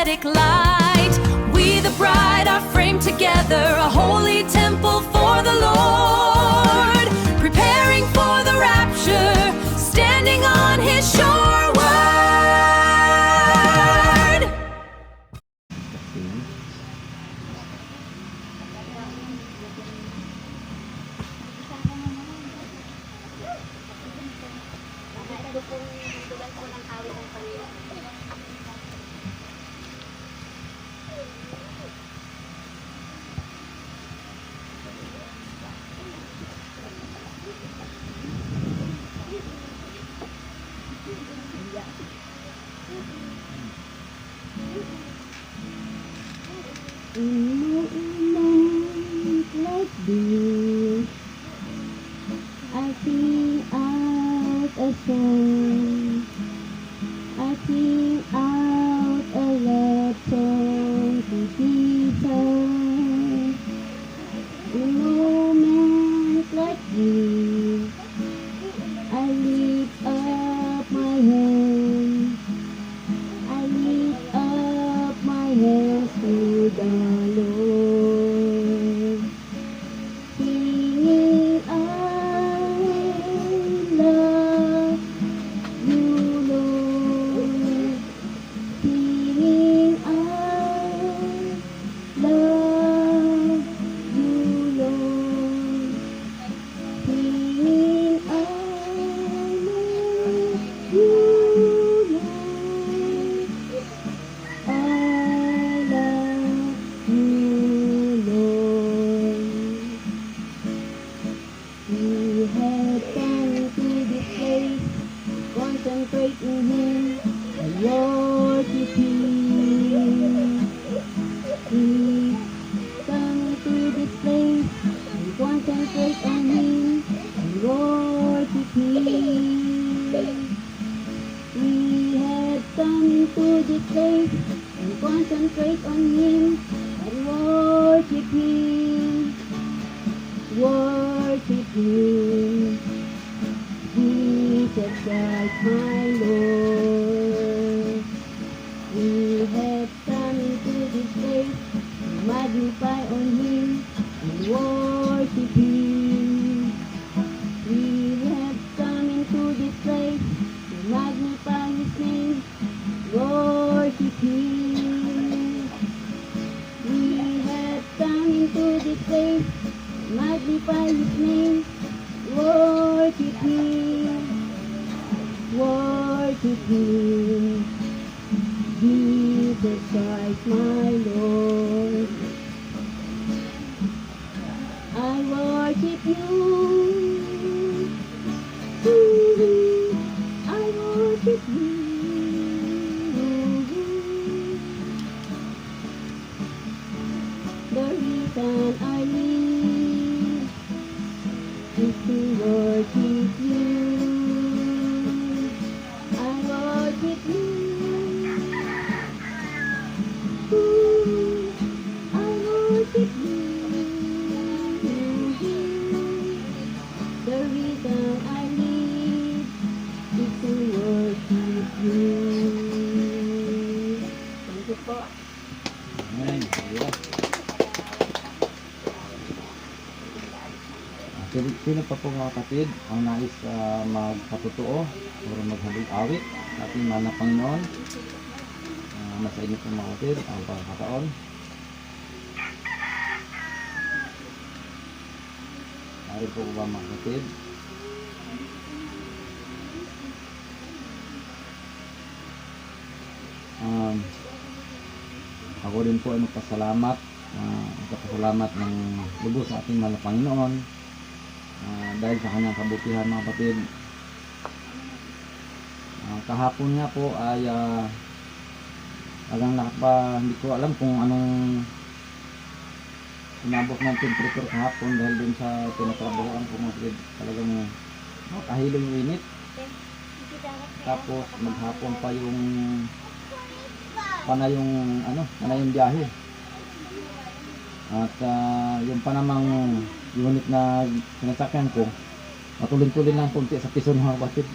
prophetic light. We the bride are framed together, a holy temple for the Lord, preparing for the rapture, standing on his shore word. Like this, I sing out a song. I sing out a love song to Jesus. In moments like this, I lift up my hands. I lift up my hands to the Lord, singing, I love you, Lord, singing, I love you, Lord, singing, I love you, Lord. I love you, Lord. We have come to this place, concentrate in Him, and worship Him. We come to this place, and concentrate on Him, and worship Him. We have come into this place and concentrate on Him and worship Him, worship Him. Jesus Christ, my Lord. We have come into this place to magnify on Him and worship Him. We have come into this place to magnify His name, worship Him. We have come into this place to magnify His name, worship Him, worship Him. Jesus Christ, my Lord. I worship You. I worship You. The reason I live is to worship You. I worship You. I worship You. The reason I live is to worship You. Thank you po. Amen. Sino pa po mga kapatid ang nais magpatotoo o maghalong awit sa ating mahal na Panginoon? Nasa inyo po mga kapatid ang pagkakataon. Narin po ba mga kapatid? Ako din po ay magpasalamat ng lubos sa ating mahal na Panginoon dahil sa kanyang kabutihan mga kapatid. Kahapon nga po ay alang lahat pa, hindi ko alam kung anong inabot ng temperature kahapon dahil dun sa tinatrabahoan ko mga kapatid. Talagang kahilo yung init. Tapos maghapon pa yung panay yung biyahe. At yung pa namang unit na sinasakyan ko, matulin-tulin lang kunti sa pison mga kapatid.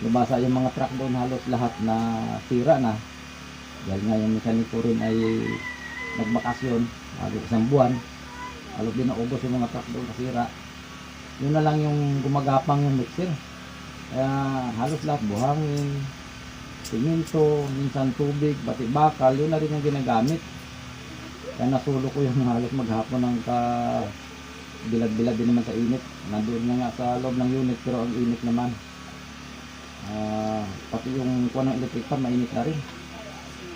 Nabasa yung mga truck doon, halos lahat na sira na. Dahil nga yung mekaniko rin ay nagbakasyon, isang buwan. Halos din naubos yung mga truck doon kasira. Yun na lang yung gumagapang yung mixer. Kaya halos lahat buhangin, siminto, minsan tubig, bati bakal, yun na rin yung ginagamit. Kaya nasulo ko yung halos maghapon ng bilad-bilad din naman sa init. Nandoon na nga sa loob ng unit pero ang init naman. Pati yung kuha ng electric fan mainit na rin.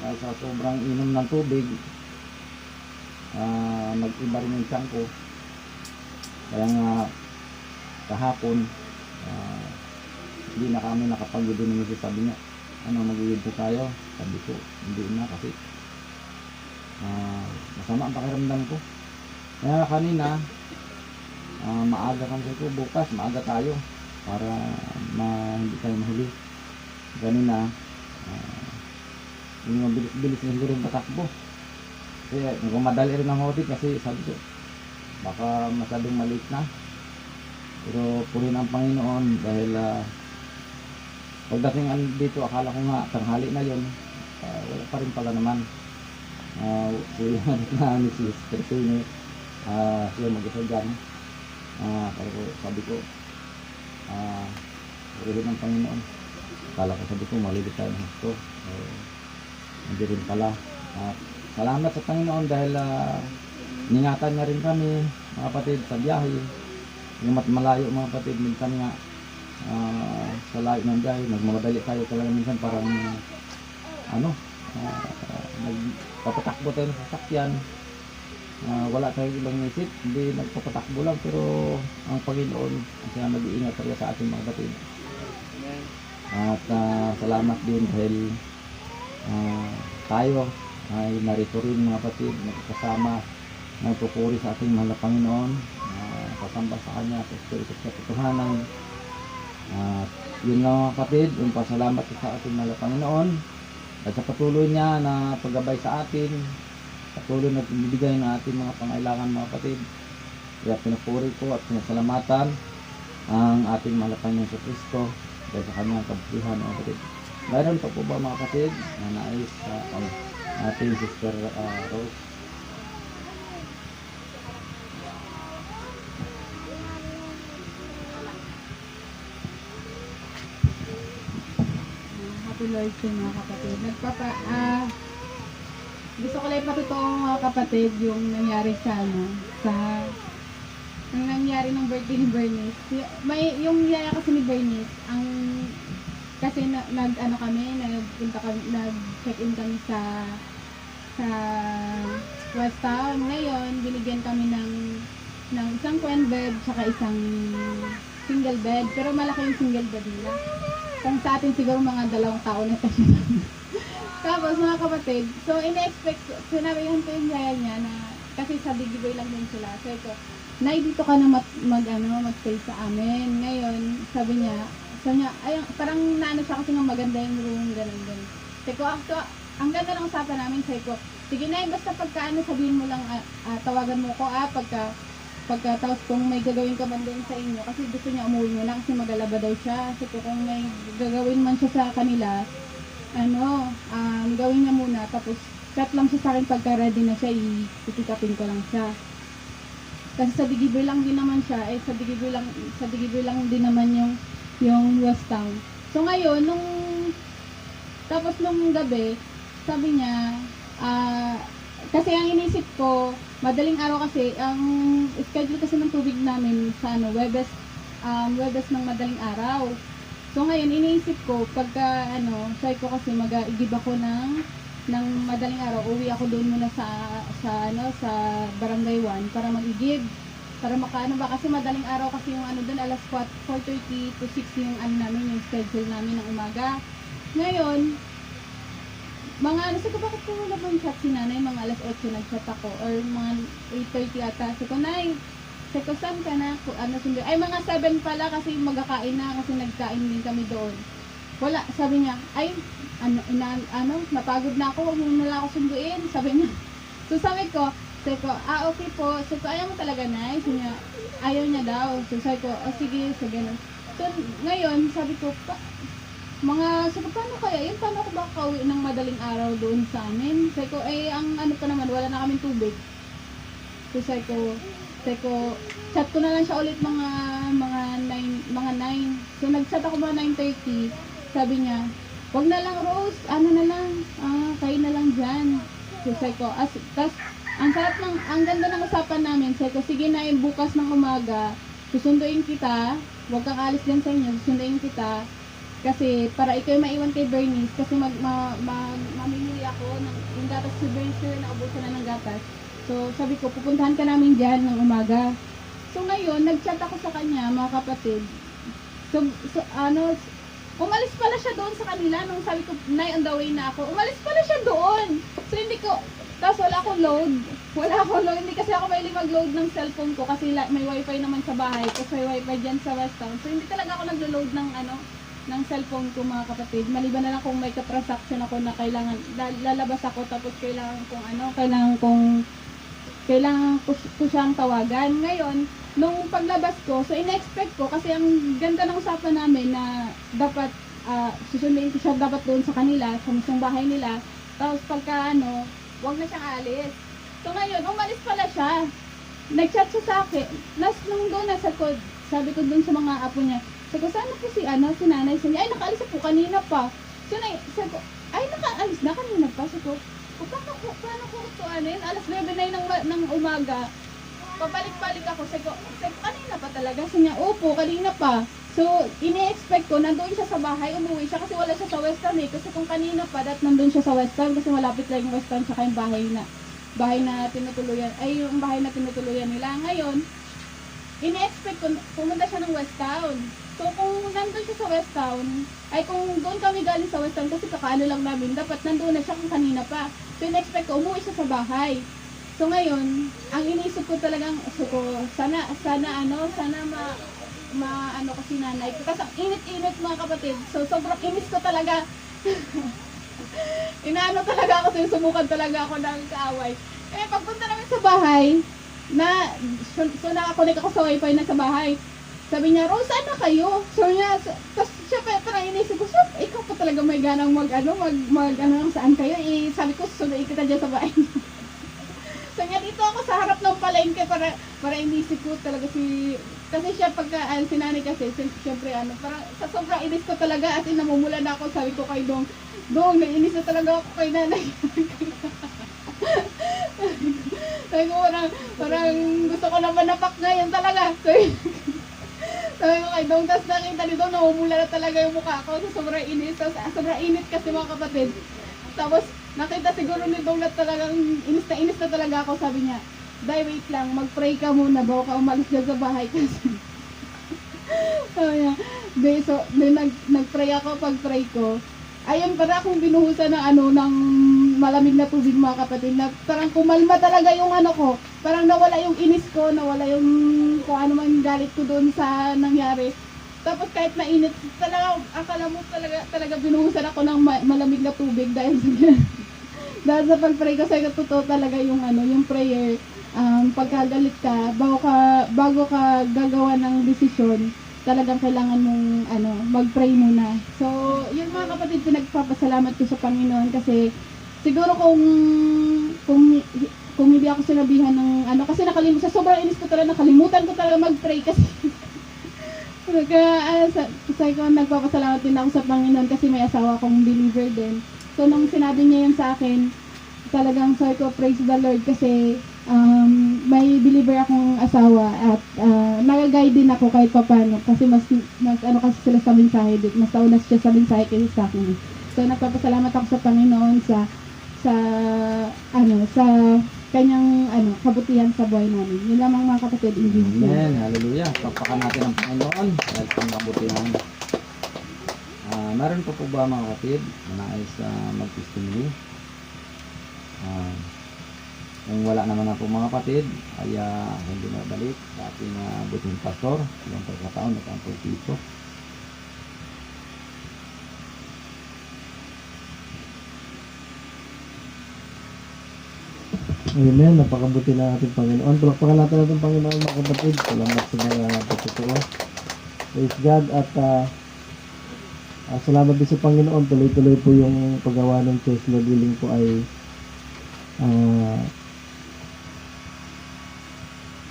Sa sobrang inom ng tubig, nag-iba rin yung tiyan ko. Kaya nga kahapon, hindi na kami nakapag-video naman siya. Sabi niya, ano, mag-video tayo? Sabi ko, hindi na kasi masama ang pakiramdam ko. Kaya kanina, maaga kami ko, bukas maaga tayo para hindi tayo mahuli. Kanina, yung mabilis-bilis na siguro yung patakbo. Kasi nagmamadali rin ang hodik kasi sabi ko, baka masyadong maliit na. Pero purihin ang Panginoon dahil pagdating dito akala ko nga tanghali na yun, wala pa rin pala naman. Na ni Sister Sine, siya mag-isa dyan. Sabi ko, purihin ang Panginoon. Akala ko sabi ko malilit tayo ng gusto. Hindi rin pala. Salamat sa Panginoon dahil ningatan niya rin kami mga kapatid sa biyahe. Yung malayo mga kapatid, minsan nga sa layo ng biyahe, nagmamadali tayo talaga minsan parang nagpapatakbo tayo ng sasakyan. Wala tayong ibang isip, hindi nagpapatakbo lang pero ang Panginoon kasi nag-iingat talaga sa ating mga kapatid. At salamat din dahil tayo ay narito rin mga kapatid, nagkasama, nagpupuri sa ating mahal na Panginoon, pasamba sa Kanya sa Espiritu sa katotohanan. Yun lang mga kapatid, yung pasalamat sa ating mahal na Panginoon at sa patuloy niya na paggabay sa atin, patuloy na binibigay ng ating mga pangailangan mga kapatid. Kaya pinupuri ko at pinasalamatan ang ating mahal na Panginoon sa Kristo dahil sa Kanyang kabutihan mga kapatid. Mayroon pa po ba mga kapatid na nais ating Sister Rose? Happy Lord sa mga kapatid. Gusto ko lang ipatotoo mga kapatid yung nangyari yung nangyari ng birthday ni Bernice. Yung yaya kasi ni Bernice, kasi nag-check-in kami sa West Town. Ngayon, binigyan kami ng isang queen bed saka isang single bed. Pero malaki yung single bed nila. Kung sa atin siguro mga 2 tao na ito. Tapos mga kapatid, so in-expect, sinabihan ko yung yaya niya na, kasi sa Digiboy lang din sila. Sabi ko, Nay, dito ka na mag-stay sa amin. Ngayon, sabi niya, ay, parang naano siya kasi nga maganda yung room, ganun. Sabi ko, ang ganda ng usapan namin, sabi ko, sige Nay, basta sabihin mo lang, tawagan mo ko, tapos kung may gagawin ka man din sa inyo, kasi gusto niya umuwi muna kasi mag-alaba daw siya. Sabi ko, kung may gagawin man siya sa kanila, gawin niya muna, tapos chat lang siya sa akin pagka ready na siya, itikapin ko lang siya. Kasi sa Digiboy lang din naman siya, sa Digiboy lang din naman yung West Town. So ngayon, tapos nung gabi, sabi niya, kasi ang inisip ko, madaling araw kasi, ang schedule kasi ng tubig namin sa Webes ng madaling araw. So ngayon, iniisip ko, pagka sabi ko kasi mag-igib ako ng madaling araw, uwi ako doon muna sa Barangay 1 para mag-igib. Para kasi madaling araw kasi yung doon, alas 4:30 to 6 yung yung schedule namin ng umaga. Ngayon, sabi ko, bakit ko wala bang chat si nanay? Mga alas 8 nag-chat ako, or mga 8:30 ata. Sabi ko, Nay, saan ka na? Ay, mga 7 pala kasi magkakain na, kasi nagkain din kami doon. Wala, sabi niya, ay, napagod na ako, huwag mo na lang ako sunduin, sabi niya. So sabi ko, okay po, sabi ko, ayaw mo talaga Nay? Sabi niya, ayaw niya daw. So sabi ko, sige, so gano'n. So ngayon, sabi ko, sabi ko, paano kaya yun? Paano ako ba kauwi ng madaling araw doon sa amin? Sabi ko, ang ano pa naman, wala na kaming tubig. So sabi ko, chat ko na lang siya ulit mga 9. So nag-chat ako mga 9:30. Sabi niya, wag na lang Rose, ano na lang, kayo na lang dyan. So sabi ko, tas, ang ganda ng usapan namin. Sabi ko, sige na bukas ng umaga, susunduin kita, wag kang alis dyan sa inyo, susunduin kita. Kasi para ikaw maiwan kay Bernice, kasi mamimili ako ng yung gatas si Bernice, naubusan na ng gatas. So sabi ko, pupuntahan ka namin dyan ng umaga. So ngayon, nag-chat ako sa kanya, mga kapatid. So umalis pala siya doon sa kanila nung sabi ko, Nay, on the way na ako. Umalis pala siya doon. So hindi ko, tapos wala akong load. Hindi kasi ako mahilig mag-load ng cellphone ko kasi may wifi naman sa bahay. Kasi may wifi dyan sa West Town. So hindi talaga ako naglo-load ng cellphone ko, mga kapatid. Maliban na lang kung may ka-transaction ako na kailangan, lalabas ako tapos kailangan ko siyang tawagan. Ngayon, nung paglabas ko, so in-expect ko kasi ang ganda ng usapan namin na dapat susunduin ko siya dapat doon sa kanila, sa mismong bahay nila. Tapos pagka wag na siyang alis. So ngayon, umalis pala siya. Nag-chat siya sa akin. Nung doon sabi ko doon sa mga apo niya, sabi ko, sana po si nanay. Sabi niya, ay nakaalis po kanina pa. So sabi ko, ay nakaalis na kanina pa. Sabi ko, paano ko ito alas 9 ng umaga. Pabalik-balik ako. Sabi ko, kanina pa talaga? Sabi niya, opo, kanina pa. So, ini-expect ko, nandoon siya sa bahay, umuwi siya kasi wala siya sa Western Kasi kung kanina pa, nandun siya sa Western kasi malapit lang yung Western tsaka yung bahay na tinutuluyan, yung bahay na tinutuluyan nila. Ngayon, ini-expect ko, pumunta siya ng West Town. So, kung nandun siya sa West Town, kung doon kami galing sa West Town, kasi kakaano lang namin, dapat nandun na siya kung kanina pa. So, in-expect ko, umuwi siya sa bahay. So, ngayon, ang iniisip ko talagang, sana kasi nanay ko. Kasi ang init-init, mga kapatid. So, sobrang inis ko talaga. Inaano talaga ako, sumukan talaga ako ng kaaway. Pagpunta namin sa bahay, nakakonek ako sa wifi na sa bahay. Sabi niya, Rose, saan na kayo? So niya, tapos siya parang inisip ko, ikaw pa talaga may ganang saan kayo? Sabi ko, sunduin kita dyan sa bahay. So niya, dito ako sa harap ng palengke para inisip ko talaga kasi siya pagka, si nanay kasi, siyempre parang sa sobrang inis ko talaga, at namumula na ako, sabi ko kay Dong, naiinis na talaga ako kay nanay. Sabi ko, parang gusto ko naman napak ngayon talaga. Sabi ko kay Dong, tapos nakita ni Dong, namumula na talaga yung mukha ko sa sobrang inis. Tapos sobrang init kasi, mga kapatid. Tapos nakita siguro ni Dong na talagang inis na talaga ako. Sabi niya, Day, wait lang, mag-pray ka muna bago ka umalis dyan sa bahay kasi. Sabi niya, nag-pray ako. Pag-pray ko, ayun, para akong binuhusan ng malamig na tubig, mga kapatid, na parang kumalma talaga yung ko, parang nawala yung inis ko, nawala yung kung ano man galit ko doon sa nangyari. Tapos kahit mainit, talaga, akala mo talaga binuhusan ako ng malamig na tubig dahil sa pag-pray ko, sa totoo talaga yung prayer, pagkagalit ka, bago ka gagawa ng desisyon, talagang kailangan mong mag-pray muna. So, yun, mga kapatid, pinagpapasalamat ko sa Panginoon kasi siguro kung hindi ako sinabihan ng kasi sa sobrang inis ko talaga, nakalimutan ko talaga mag-pray kasi kaya sabi ko, nagpapasalamat din ako sa Panginoon kasi may asawa akong believer din. So, nung sinabi niya yun sa akin, talagang sabi ko, praise the Lord kasi may believer akong asawa at nag-guide din ako kahit papano kasi mas kasi sila sa mensahe din, mas naunas siya sa mensahe kaysa sa akin. So nagpapasalamat ako sa Panginoon sa kanyang kabutihan sa buhay namin. Yun lamang, mga kapatid, in Jesus' name. Amen. Hallelujah. Pagpakan natin ang Panginoon dahil pang kabutihan. Meron po ba, mga kapatid, na nais mag-testimony? Kung wala naman na po, mga kapatid, ay hindi na balik sa ating buting pastor, yung pagkataon at ang pagpito. Amen, napakabuti na ating Panginoon. Palakpakan natin ating Panginoon, mga kapatid. Salamat sa mga pagtuturo. Praise God. At Salamat din sa Panginoon, tuloy-tuloy po yung paggawa ng church. Lord willing po ay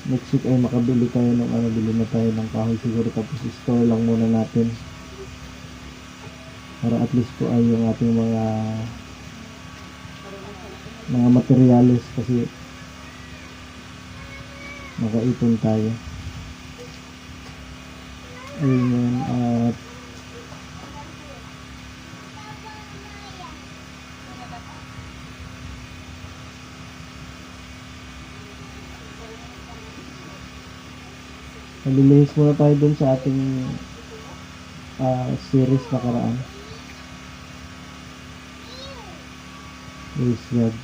next week ay makabili tayo ng bili na tayo ng kahoy siguro, tapos store lang muna natin para at least po ay yung ating mga materyales, kasi makaipon tayo. Amen. At nalilihis muna tayo dun sa ating series na karaan. Praise God.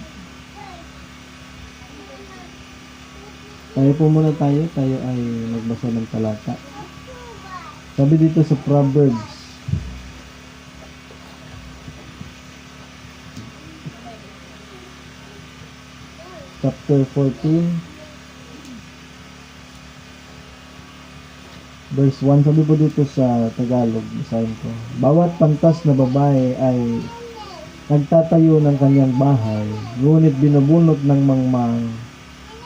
Tayo po muna tayo ay magbasa ng talata. Sabi dito sa Proverbs chapter 14 verse 1, sabi po dito sa Tagalog, basahin ko. Bawat pantas na babae ay nagtatayo ng kanyang bahay, ngunit binubunot ng mangmang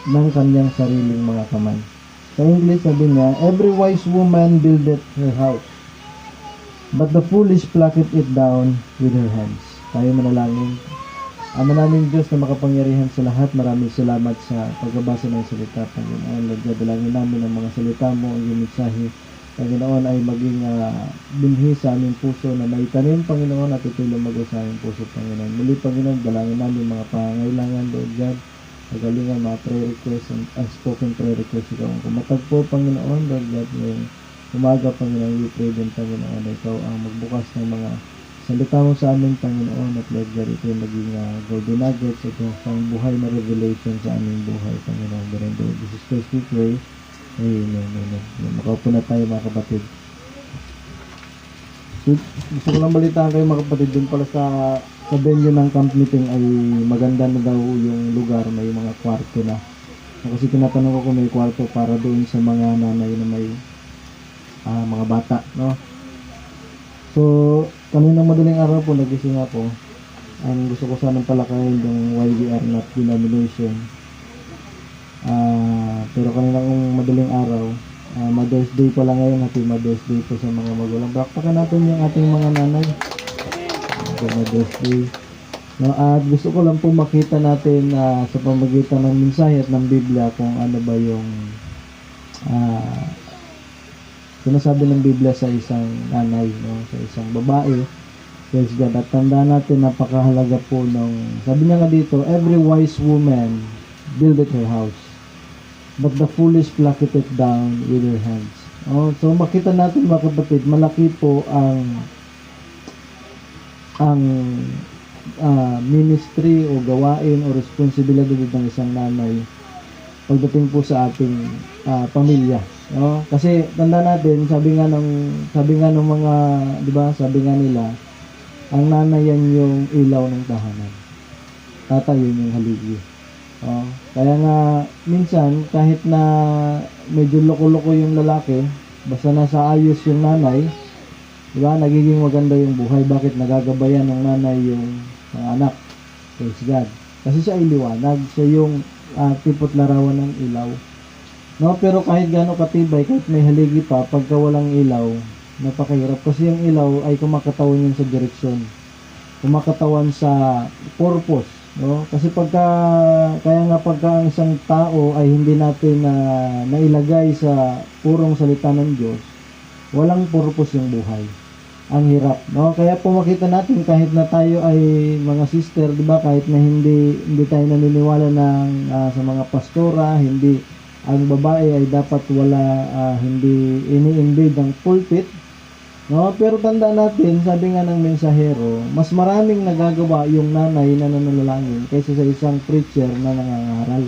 ng kanyang sariling mga kamay. Sa English, sabi niya, every wise woman buildeth her house, but the foolish plucketh it down with her hands. Tayo manalangin. Ama namin Diyos na makapangyarihan sa lahat, maraming salamat sa pagbabasa ng salita, Panginoon. Lord God, dalangin namin ang mga salita mo, ang iyong mensahe, Panginoon, ay maging binhi sa aming puso na maitanim, Panginoon, at itulong mag sa aming puso, Panginoon. Muli, Panginoon, dalangin namin mga pangailangan, Lord God, magalingan mga prayer requests, unspoken prayer requests, ikaw ang kumatagpo, Panginoon, Lord God, ngayong umaga, Panginoon, we pray din, Panginoon, ikaw ang magbukas ng mga salita mo sa amin, Panginoon, at Lord God, ito yung maging golden nuggets, ito ang buhay na revelation sa aming buhay, Panginoon. In the name of Jesus Christ we pray. Amen. Amen. Makaupo na tayo, mga kapatid. Gusto ko lang balitaan kayo, mga kapatid, dun pala sa venue ng camp meeting ay maganda na daw yung lugar, may mga kwarto na. Kasi tinatanong ko kung may kwarto para doon sa mga nanay na may mga bata, no? So, kaninang madaling araw po, nagising ako. Ang gusto ko sanang palakayin yung YBR not denomination. Pero kaninang madaling araw, Mother's Day pa lang ngayon, happy Mother's Day po sa mga magulang. Bakpakan natin yung ating mga nanay. Happy Mother's Day. No, at gusto ko lang po makita natin sa pamagitan ng mensahe at ng Biblia kung ano ba yung sinasabi ng Biblia sa isang nanay, no? Sa isang babae. Praise God. At tandaan natin, napakahalaga po nung, sabi niya nga dito, every wise woman buildeth her house, but the foolish plucketh it down with her hands. Oh, so makita natin, mga kapatid, malaki po ang ministry o gawain o responsibilidad ng isang nanay pagdating po sa ating pamilya. No? Kasi tanda natin, sabi nga ng mga, 'di ba? Sabi nga nila, ang nanay yan yung ilaw ng tahanan. Tatay yun yung haligi. Oh, kaya nga minsan kahit na medyo loko-loko yung lalaki, basta nasa ayos yung nanay, 'di ba? Nagiging maganda yung buhay. Bakit? Nagagabayan ng nanay yung mga anak. Praise God. Kasi siya ay liwanag, siya yung tipot larawan ng ilaw. No, pero kahit gaano katibay, kahit may haligi pa, pagka walang ilaw, napakahirap. Kasi yung ilaw ay kumakatawan yun sa direksyon. Kumakatawan sa purpose. No? Kasi kaya nga pagka ang isang tao ay hindi natin nailagay sa purong salita ng Diyos, walang purpose yung buhay. Ang hirap. No? Kaya po makita natin kahit na tayo ay mga sister, di ba? Kahit na hindi tayo naniniwala sa mga pastora, hindi ang babae ay dapat hindi ini-invade ang pulpit, no? Pero tandaan natin, sabi nga ng mensahero, mas maraming nagagawa yung nanay na nananalangin kaysa sa isang preacher na nangangaral,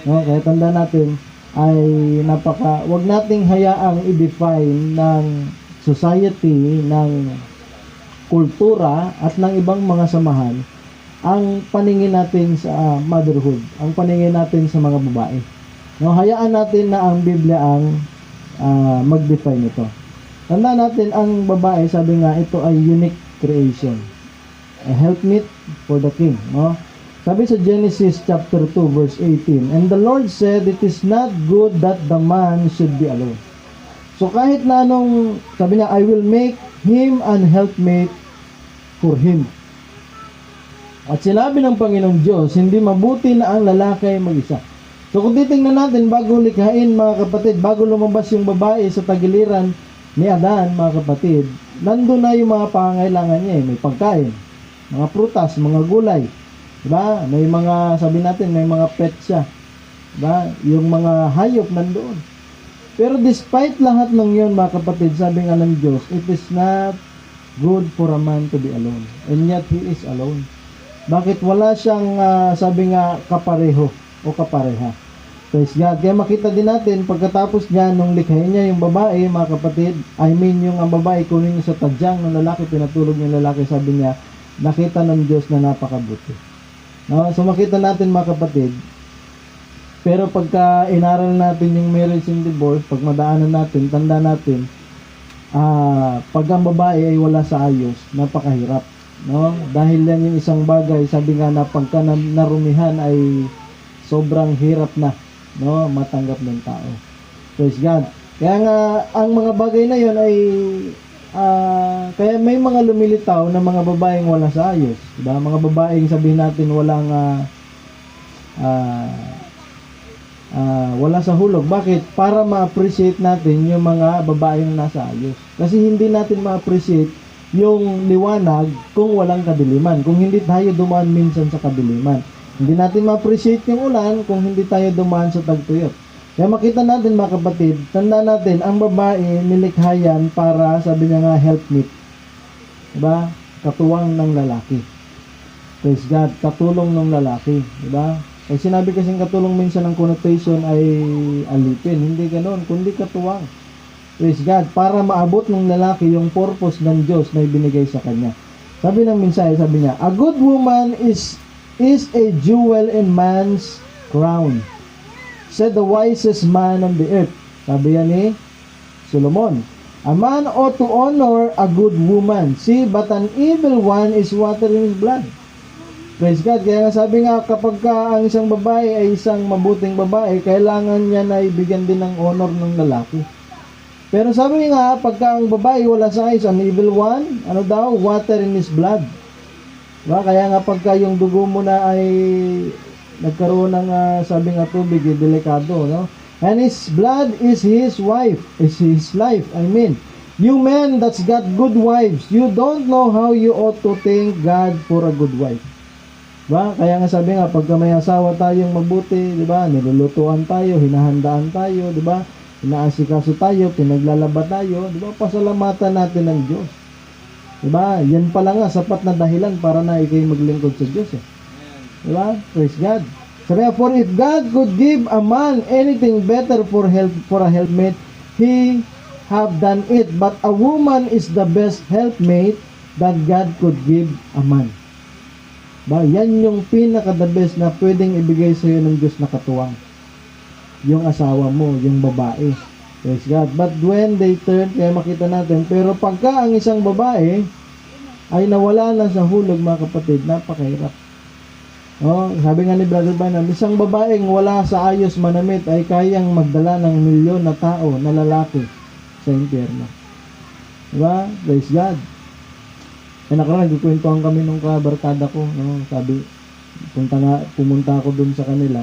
no? Kaya tandaan natin ay wag nating hayaang i-define ng society, ng kultura at ng ibang mga samahan ang paningin natin sa motherhood, ang paningin natin sa mga babae. No, hayaan natin na ang Biblia ang mag-define ito. Tandaan natin, ang babae, sabi nga, ito ay unique creation. A helpmeet for the king. No? Sabi sa Genesis chapter 2 verse 18, "And the Lord said, it is not good that the man should be alone." So kahit na anong, sabi niya, I will make him an helpmate for him. At sinabi ng Panginoong Diyos, hindi mabuti na ang lalaki ay mag-isa. So kung titingnan natin, bago likhain mga kapatid, bago lumabas yung babae sa tagiliran ni Adan, mga kapatid, nandun na yung mga pangangailangan niya. May pagkain, mga prutas, mga gulay. Diba? May mga, sabi natin, may mga pet siya. Diba? Yung mga hayop nandoon. Pero despite lahat ng yun, mga kapatid, sabi nga ng Diyos, it is not good for a man to be alone. And yet, he is alone. Bakit? Wala siyang, sabi nga, kapareho o kapareha. Praise God. Kaya makita din natin, pagkatapos niya, nung likhain niya yung babae, mga kapatid, yung ang babae, kunin niya sa tadyang ng lalaki, pinatulog niya yung lalaki, sabi niya, nakita ng Diyos na napakabuti. No? So makita natin, mga kapatid, pero pagka inaral natin yung marriage and divorce, pag madaanan natin, tanda natin, pag ang babae ay wala sa ayos, napakahirap. No? Dahil yan yung isang bagay, sabi nga na pagka narumihan ay sobrang hirap na, no, matanggap ng tao. Praise God. Kaya nga ang mga bagay na yon ay kaya may mga lumilitaw na mga babaeng wala sa ayos, diba? Mga babaeng sabihin natin walang wala sa hulog. Bakit? Para ma-appreciate natin yung mga babaeng nasa ayos. Kasi hindi natin ma-appreciate yung liwanag kung walang kadiliman. Kung hindi tayo dumaan minsan sa kadiliman. Hindi natin ma-appreciate yung ulan kung hindi tayo dumaan sa tagtuyot. Kaya makita natin, mga kapatid, tanda natin, ang babae nilikha yan para, sabi niya nga, helpmeet. Diba? Katuwang ng lalaki. Praise God, katulong ng lalaki. Diba? Pag sinabi kasing katulong, minsan ang connotation ay alipin. Hindi ganoon, kundi katuwang. Praise God, para maabot ng lalaki yung purpose ng Diyos na ibinigay sa kanya. Sabi ng mensahe, sabi niya, a good woman is a jewel in man's crown, said the wisest man on the earth. Sabi yan ni Solomon. A man ought to honor a good woman. See, but an evil one is watering his blood. Praise God. Kaya nga sabi nga, kapag ang isang babae ay isang mabuting babae, kailangan niya na ibigyan din ng honor ng lalaki. Pero sabi nga, pagka ang babae wala sa ayos, an evil one, ano daw? Water in his blood. Diba? Kaya nga pagka yung dugo mo na ay nagkaroon ng sabi nga tubig, delikado, no? And his blood is his wife, is his life, I mean. You men that's got good wives, you don't know how you ought to thank God for a good wife. Diba? Kaya nga sabi nga, pagka may asawa tayong mabuti, diba? Nilulutuan tayo, hinahandaan tayo, diba? Inaasikaso tayo, pinaglalaba tayo, di ba? Pasalamatan natin ng Diyos. Di ba? Yan pala nga, sapat na dahilan para na ikay maglingkod sa Diyos. Di ba? Praise God. So therefore, if God could give a man anything better for a helpmate, He have done it. But a woman is the best helpmate that God could give a man. Ba? Yan yung pinaka-the best na pwedeng ibigay sa iyo ng Diyos na katuwang. Yung asawa mo, yung babae. Praise God. But when they turn, kaya makita natin, pero pagka ang isang babae ay nawala na sa hulog, mga kapatid, napakahirap. Oh, sabi nga ni Brother Branham, isang babaeng wala sa ayos manamit ay kayang magdala ng milyon na tao na lalaki sa impyerno. Diba? Praise God. Kaya nakaraan, nagkukwentuhan kami nung kabarkada ko. No? Sabi, pumunta ako dun sa kanila.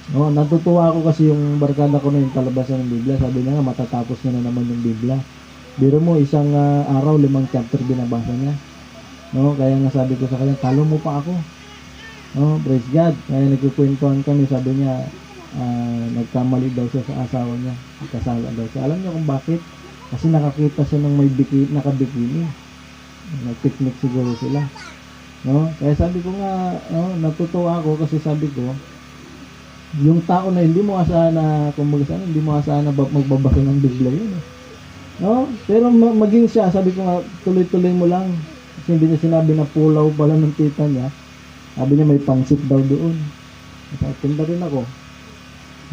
No, natutuwa ako kasi yung barkada ko na yung palabasan ng Biblia. Sabi niya nga, matatapos niya na naman yung Biblia. Biro mo, isang araw, 5 chapter binabasa niya. No, kaya nga sabi ko sa kanya, talo mo pa ako. No, praise God. Kaya nagkukwentuhan kami, sabi niya, nagkamali daw siya sa asawa niya. Kasala daw siya. Alam niyo kung bakit? Kasi nakakita siya ng may nakabikini. Nag-picnic siguro sila. No, kaya sabi ko nga, no, natutuwa ako kasi sabi ko, yung tao na hindi mo asahan na, kumbaga sana, hindi mo asahan na magbabasa ng Biblia yun. No? Pero maging siya, sabi ko nga, tuloy-tuloy mo lang. Kasi hindi niya sinabi na pulaw pala ng tita niya. Sabi niya may pansit daw doon. Punta rin ako.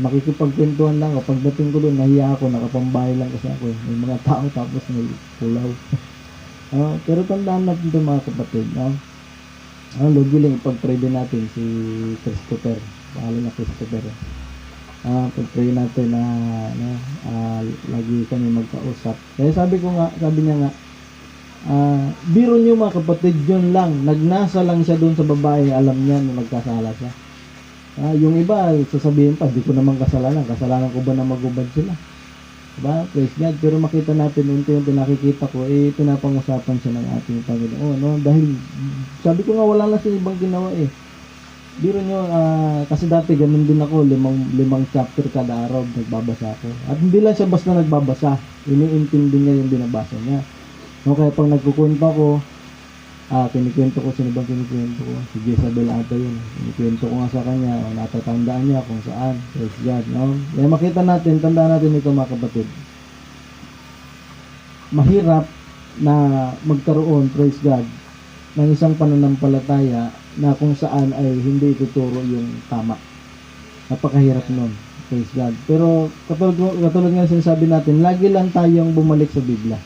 makikipagkwentuhan lang ako. Pagdating ko doon, nahiya ako, nakapambahay lang kasi ako. May mga tao tapos may pulaw. Pero tandaan natin ito mga kapatid. Lord willing, ipag-pray din natin si Christopher. Pangalan na Christopher. Pag-pray natin na lagi kami magkausap. Kaya sabi niya nga, biro niyo mga kapatid, yun lang. Nagnasa lang siya doon sa babae, alam niya na nagkasala siya. Yung iba, sasabihin pa, di ko naman kasalanan ko ba na magubad sila? Diba? Praise God. Pero makita natin, unti-unti nakikita ko, pinapangusapan siya ng ating Panginoon. No? Dahil, sabi ko nga, wala na siya ibang ginawa Biro nyo, kasi dati ganun din ako, limang chapter kada araw, nagbabasa ako. At hindi lang siya basta nagbabasa, iniintindi niya yung binabasa niya. No, kaya pag nagkukwento ako, kinikwento ko, sino bang kinikwento ko? Si Jezabel ata yun. Kinikwento ko nga sa kanya, natatandaan niya kung saan. Praise God, no? Kaya makita natin, tandaan natin ito mga kapatid. Mahirap na magkaroon, praise God, ng isang pananampalataya na kung saan ay hindi ituturo yung tama. Napakahirap nun. Praise God. Pero katulad nga sinasabi natin, lagi lang tayong bumalik sa Biblia.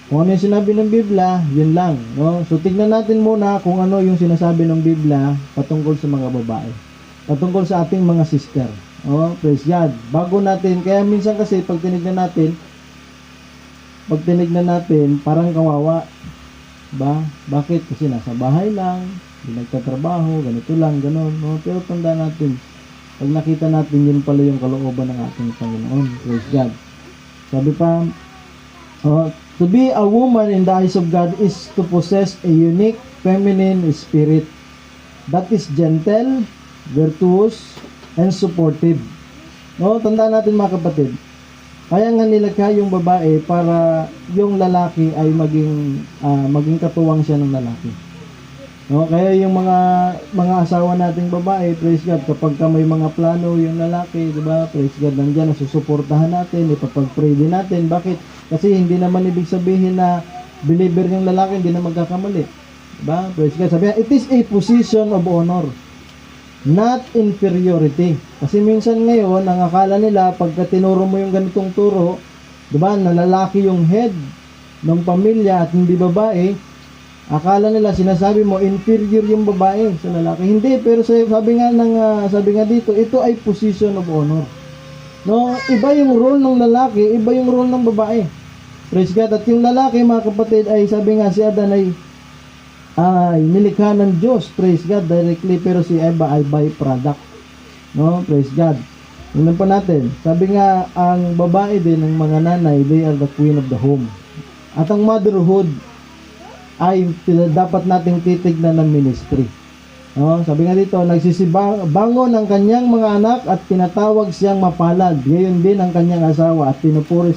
Kung ano yung sinabi ng Biblia, yun lang. No? So tignan natin muna kung ano yung sinasabi ng Biblia patungkol sa mga babae. Patungkol sa ating mga sister. Praise God. Bago natin, kaya minsan kasi pag tinignan natin, parang kawawa. Ba? Bakit? Kasi nasa bahay lang, hindi nagtatrabaho, ganito lang, gano'n. No? Pero tanda natin, pag nakita natin, yun pala yung kalooban ng ating Panginoon. Praise God. Sabi pa, to be a woman in the eyes of God is to possess a unique feminine spirit that is gentle, virtuous, and supportive. No? Tanda natin mga kapatid, kaya nga nilikha yung babae para yung lalaki ay maging katuwang siya ng lalaki. No, kaya yung mga asawa nating babae, praise God, kapag may mga plano yung lalaki, 'di ba? Praise God, nandiyan nasusuportahan natin, ipapag-pray din natin. Bakit? Kasi hindi naman ibig sabihin na believer yung lalaki hindi na magkakamali. 'Di ba? Praise God. Sabi niya, it is a position of honor, not inferiority. Kasi minsan ngayon, ang akala nila, pagka tinuro mo yung ganitong turo, diba, na lalaki yung head ng pamilya at hindi babae, akala nila, sinasabi mo, inferior yung babae sa lalaki. Hindi, pero sabi nga dito, ito ay position of honor. No, iba yung role ng lalaki, iba yung role ng babae. Praise God. At yung lalaki, mga kapatid, ay sabi nga si Adan ay nilikha ng Diyos, praise God, directly, pero si Eva ay byproduct. No, praise God. Tingnan pa natin. Sabi nga, ang babae din ng mga nanay, they are the queen of the home. At ang motherhood ay dapat nating titignan ng ministry. No, sabi nga dito, nagsisibangon ang kanyang mga anak at tinatawag siyang mapalad. Gayon din ang kanyang asawa at pinupuri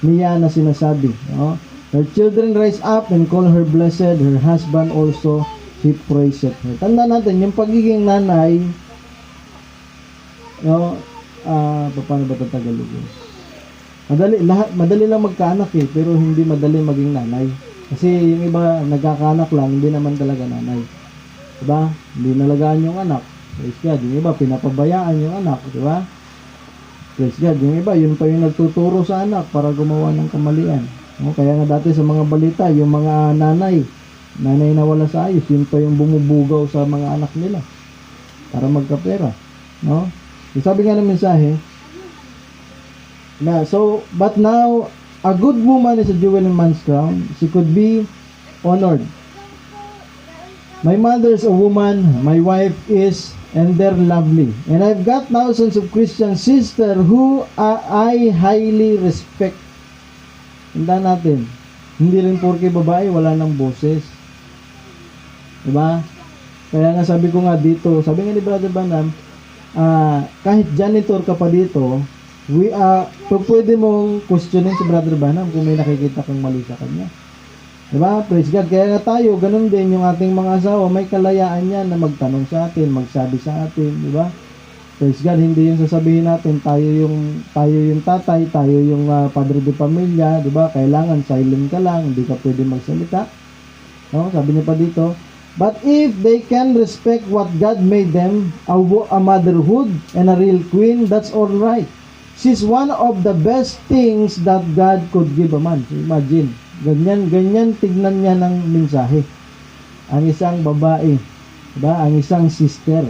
niya na sinasabi. No? Her children rise up and call her blessed. Her husband also, he praiseth her. Tanda natin, yung pagiging nanay, no, paano ba ito Tagalogin? Madali lang magkaanak pero hindi madali maging nanay. Kasi yung iba nagkakaanak lang, hindi naman talaga nanay. Diba? Hindi nalagaan yung anak. Praise God. Yung iba, pinapabayaan yung anak. Diba? Praise God. Yung iba, yun pa yung nagtuturo sa anak para gumawa ng kamalian. No? Kaya nga dati sa mga balita, yung mga nanay na wala sa ayos, yun pa yung bumubugaw sa mga anak nila para magkapera. No? Sabi nga ng mensahe, but now, a good woman is a jewel in man's crown. She could be honored. My mother is a woman, my wife is, and they're lovely. And I've got thousands of Christian sisters who I highly respect. Tanda natin, hindi rin porke babae, wala ng boses. Diba? Kaya nga sabi ko nga dito, sabi nga ni Brother Banham, kahit janitor ka pa dito, pwede mong questionin si Brother Banham kung may nakikita kang mali sa kanya. Diba? Praise God. Kaya nga tayo, ganun din yung ating mga asawa, may kalayaan yan na magtanong sa atin, magsabi sa atin, diba? Praise God, hindi yung sasabihin natin, tayo yung tatay, tayo yung padre de pamilya, diba? Kailangan silent ka lang, hindi ka pwede magsalita. No? Sabi niya pa dito, But if they can respect what God made them, a motherhood and a real queen, that's all right. She's one of the best things that God could give a man. So imagine, ganyan tignan niya ng mensahe. Ang isang babae, diba? Ang isang sister.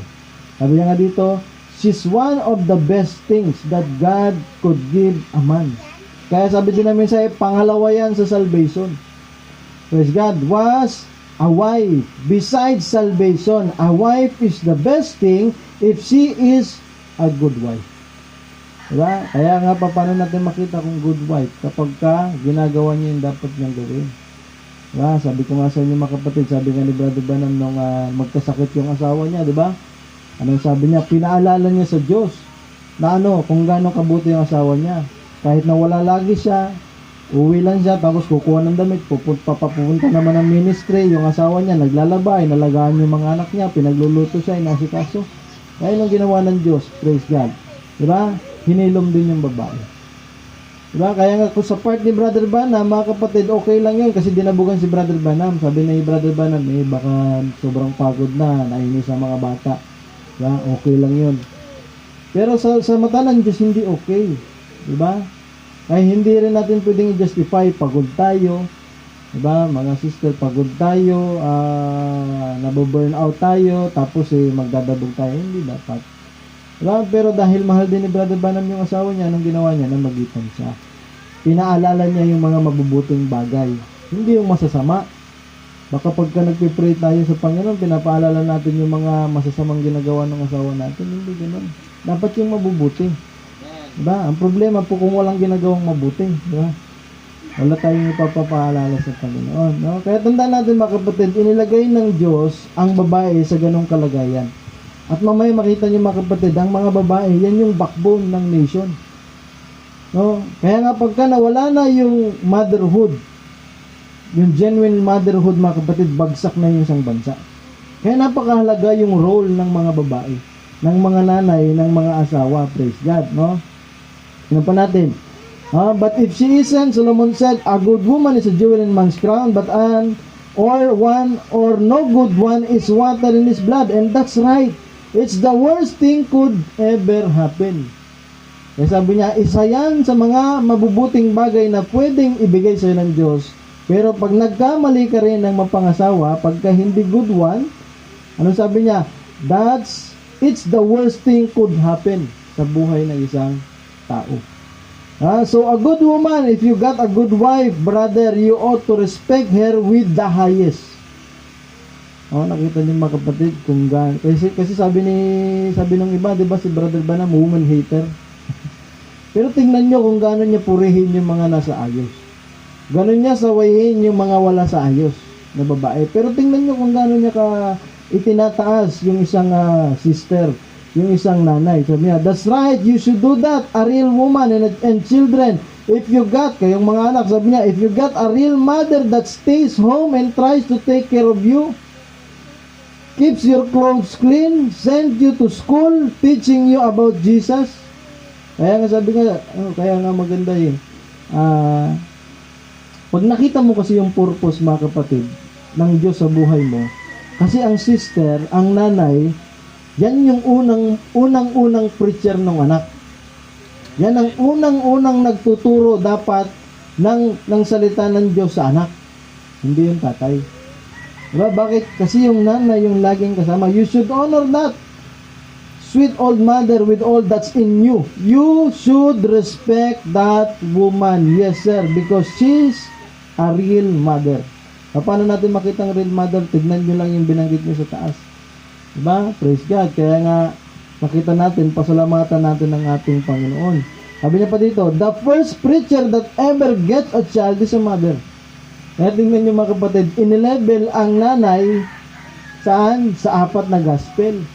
Sabi niya nga dito, she's one of the best things that God could give a man. Kaya sabi din namin sa'yo, pangalawa yan sa salvation. Praise God, was a wife. Besides salvation, a wife is the best thing if she is a good wife. Diba? Kaya nga paano natin makita kung good wife? Kapag ginagawa niya yung dapat niyang gawin. Diba? Sabi ko nga sa inyo mga kapatid, sabi nga ni Brother Branham nung magkasakit yung asawa niya, diba? Anong sabi niya? Pinaalala niya sa Diyos na kung gaano kabuti yung asawa niya. Kahit na wala lagi siya, uwi lang siya, tapos kukuha ng damit, papunta naman ng ministry, yung asawa niya, naglalaba, inalagaan yung mga anak niya, pinagluluto siya, inasikaso. Kaya yung ginawa ng Diyos, praise God. Diba? Hinilom din yung babae. Diba? Kaya nga kung sa part ni Brother Branham, mga kapatid, okay lang yun, kasi dinabugan si Brother Branham. Sabi ni Brother Branham, baka sobrang pagod na, nainis ang mga bata. Diba? Okay lang yun. Pero sa mata ng Diyos, hindi okay. Diba? Ay hindi rin natin pwedeng i-justify, pagod tayo, diba? Mga sister, pagod tayo, naboburn out tayo, tapos magdadabog tayo, hindi dapat. Diba? Pero dahil mahal din ni Brother Branham yung asawa niya, anong ginawa niya? Namagitan siya. Pinaalala niya yung mga mabubuting bagay, hindi yung masasama. Baka pagka nagpipray tayo sa Panginoon, pinapaalala natin yung mga masasamang ginagawa ng asawa natin, hindi ganoon. Dapat yung mabubuting. Diba? Ang problema po kung walang ginagawang mabuti, diba? Wala tayong ipapapaalala sa Panginoon, no? Kaya tandaan natin mga kapatid, inilagay ng Diyos ang babae sa ganong kalagayan. At mamaya makita niyo mga kapatid, ang mga babae, yan yung backbone ng nation. No? Kaya nga pagka nawala na yung motherhood, yung genuine motherhood mga kapatid, bagsak na yung isang bansa. Kaya napakahalaga yung role ng mga babae, ng mga nanay, ng mga asawa, praise God, no? Ano pa natin? But if she isn't, Solomon said, a good woman is a jewel in man's crown, but no good one is water in his blood. And that's right. It's the worst thing could ever happen. Kaya sabi niya, isa yan sa mga mabubuting bagay na pwedeng ibigay sa'yo ng Diyos. Pero pag nagkamali ka rin ng mapangasawa, pagka hindi good one, ano sabi niya? It's the worst thing could happen sa buhay ng isang tao. So a good woman, if you got a good wife, brother, you ought to respect her with the highest. Nakita niyo mga kapatid kung kasi sabi ng iba, 'di ba, si Brother Branham, woman hater. Pero tingnan niyo kung gaano niya purihin yung mga nasa ayos. Gaano niya sawayin yung mga wala sa ayos na babae. Pero tingnan niyo kung gaano niya itinataas yung isang sister, yung isang nanay. Sabi niya, that's right, you should do that. A real woman and children. If you got, kayong mga anak, sabi niya, if you got a real mother that stays home and tries to take care of you, keeps your clothes clean, send you to school, teaching you about Jesus. Kaya nga sabi nga, kaya nga maganda yun. Pag nakita mo kasi yung purpose mga kapatid, ng Diyos sa buhay mo, kasi ang sister, ang nanay, yan yung unang preacher ng anak. Yan ang unang nagtuturo dapat ng salita ng Diyos sa anak. Hindi yung tatay. Diba? Bakit? Kasi yung nanay yung laging kasama. You should honor that sweet old mother with all that's in you. You should respect that woman. Yes, sir. Because she's a real mother. Paano natin makita ang real mother? Tignan nyo lang yung binanggit nyo sa taas. Diba? Praise God. Kaya nga, makita natin, pasalamatan natin ng ating Panginoon. Sabi niya pa dito, the first preacher that ever gets a child is a mother. Kaya tingnan nyo mga kapatid, inilabel ang nanay saan? Sa 4 na gospel.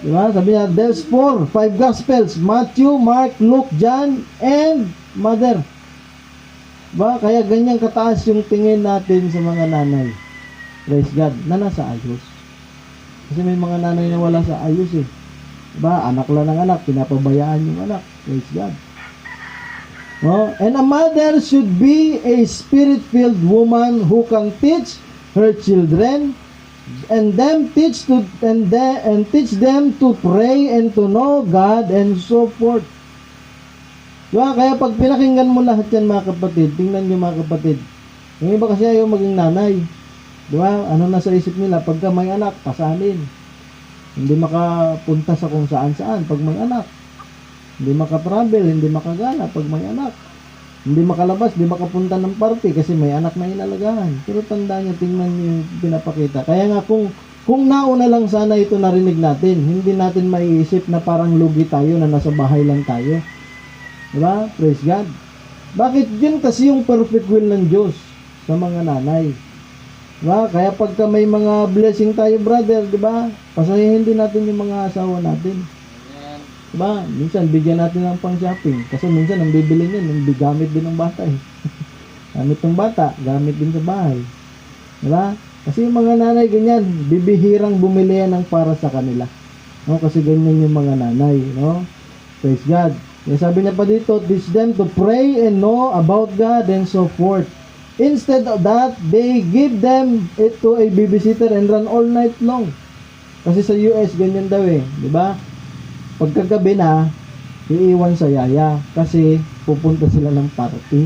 Diba? Sabi niya, there's 5 gospels, Matthew, Mark, Luke, John, and mother. Diba? Kaya ganyan kataas yung tingin natin sa mga nanay. Praise God, na nasa ayos. Kasi may mga nanay na wala sa ayos eh. Diba? Anak lang ng anak, pinapabayaan yung anak. Praise God. And a mother should be a spirit-filled woman who can teach her children and teach them to pray and to know God and so forth. Diba? Kaya pag pinakinggan mo lahat yan mga kapatid, tingnan nyo mga kapatid, yung iba kasi ayaw maging nanay. Diba? Ano na sa isip nila, pagka may anak, pasanin. Hindi makapunta sa kung saan-saan pag may anak. Hindi makatravel, hindi makagala pag may anak. Hindi makalabas, hindi makapunta ng party kasi may anak na inalagahan. Pero tanda nyo, tingnan nyo yung pinapakita. Kaya nga kung nauna lang sana ito narinig natin, hindi natin maiisip na parang lugi tayo na nasa bahay lang tayo. Diba? Praise God. Bakit yun kasi yung perfect will ng Diyos sa mga nanay? Diba? Kaya pagka may mga blessing tayo, brother, diba? Pasayahin din natin yung mga asawa natin. Diba? Minsan bigyan natin ng pang shopping. Kasi minsan ang bibili niyan, yung gamit din ng bata eh. Gamit ng bata, gamit din sa bahay. Diba? Kasi yung mga nanay ganyan, bibihirang bumili yan ng para sa kanila. No? Kasi ganyan yung mga nanay. No? Praise God. Kaya sabi niya pa dito, teach them to pray and know about God and so forth. Instead of that, they give them it to a babysitter and run all night long. Kasi sa US, ganyan daw eh. Diba? Pagkagabi na, iiwan sa yaya. Kasi pupunta sila ng party.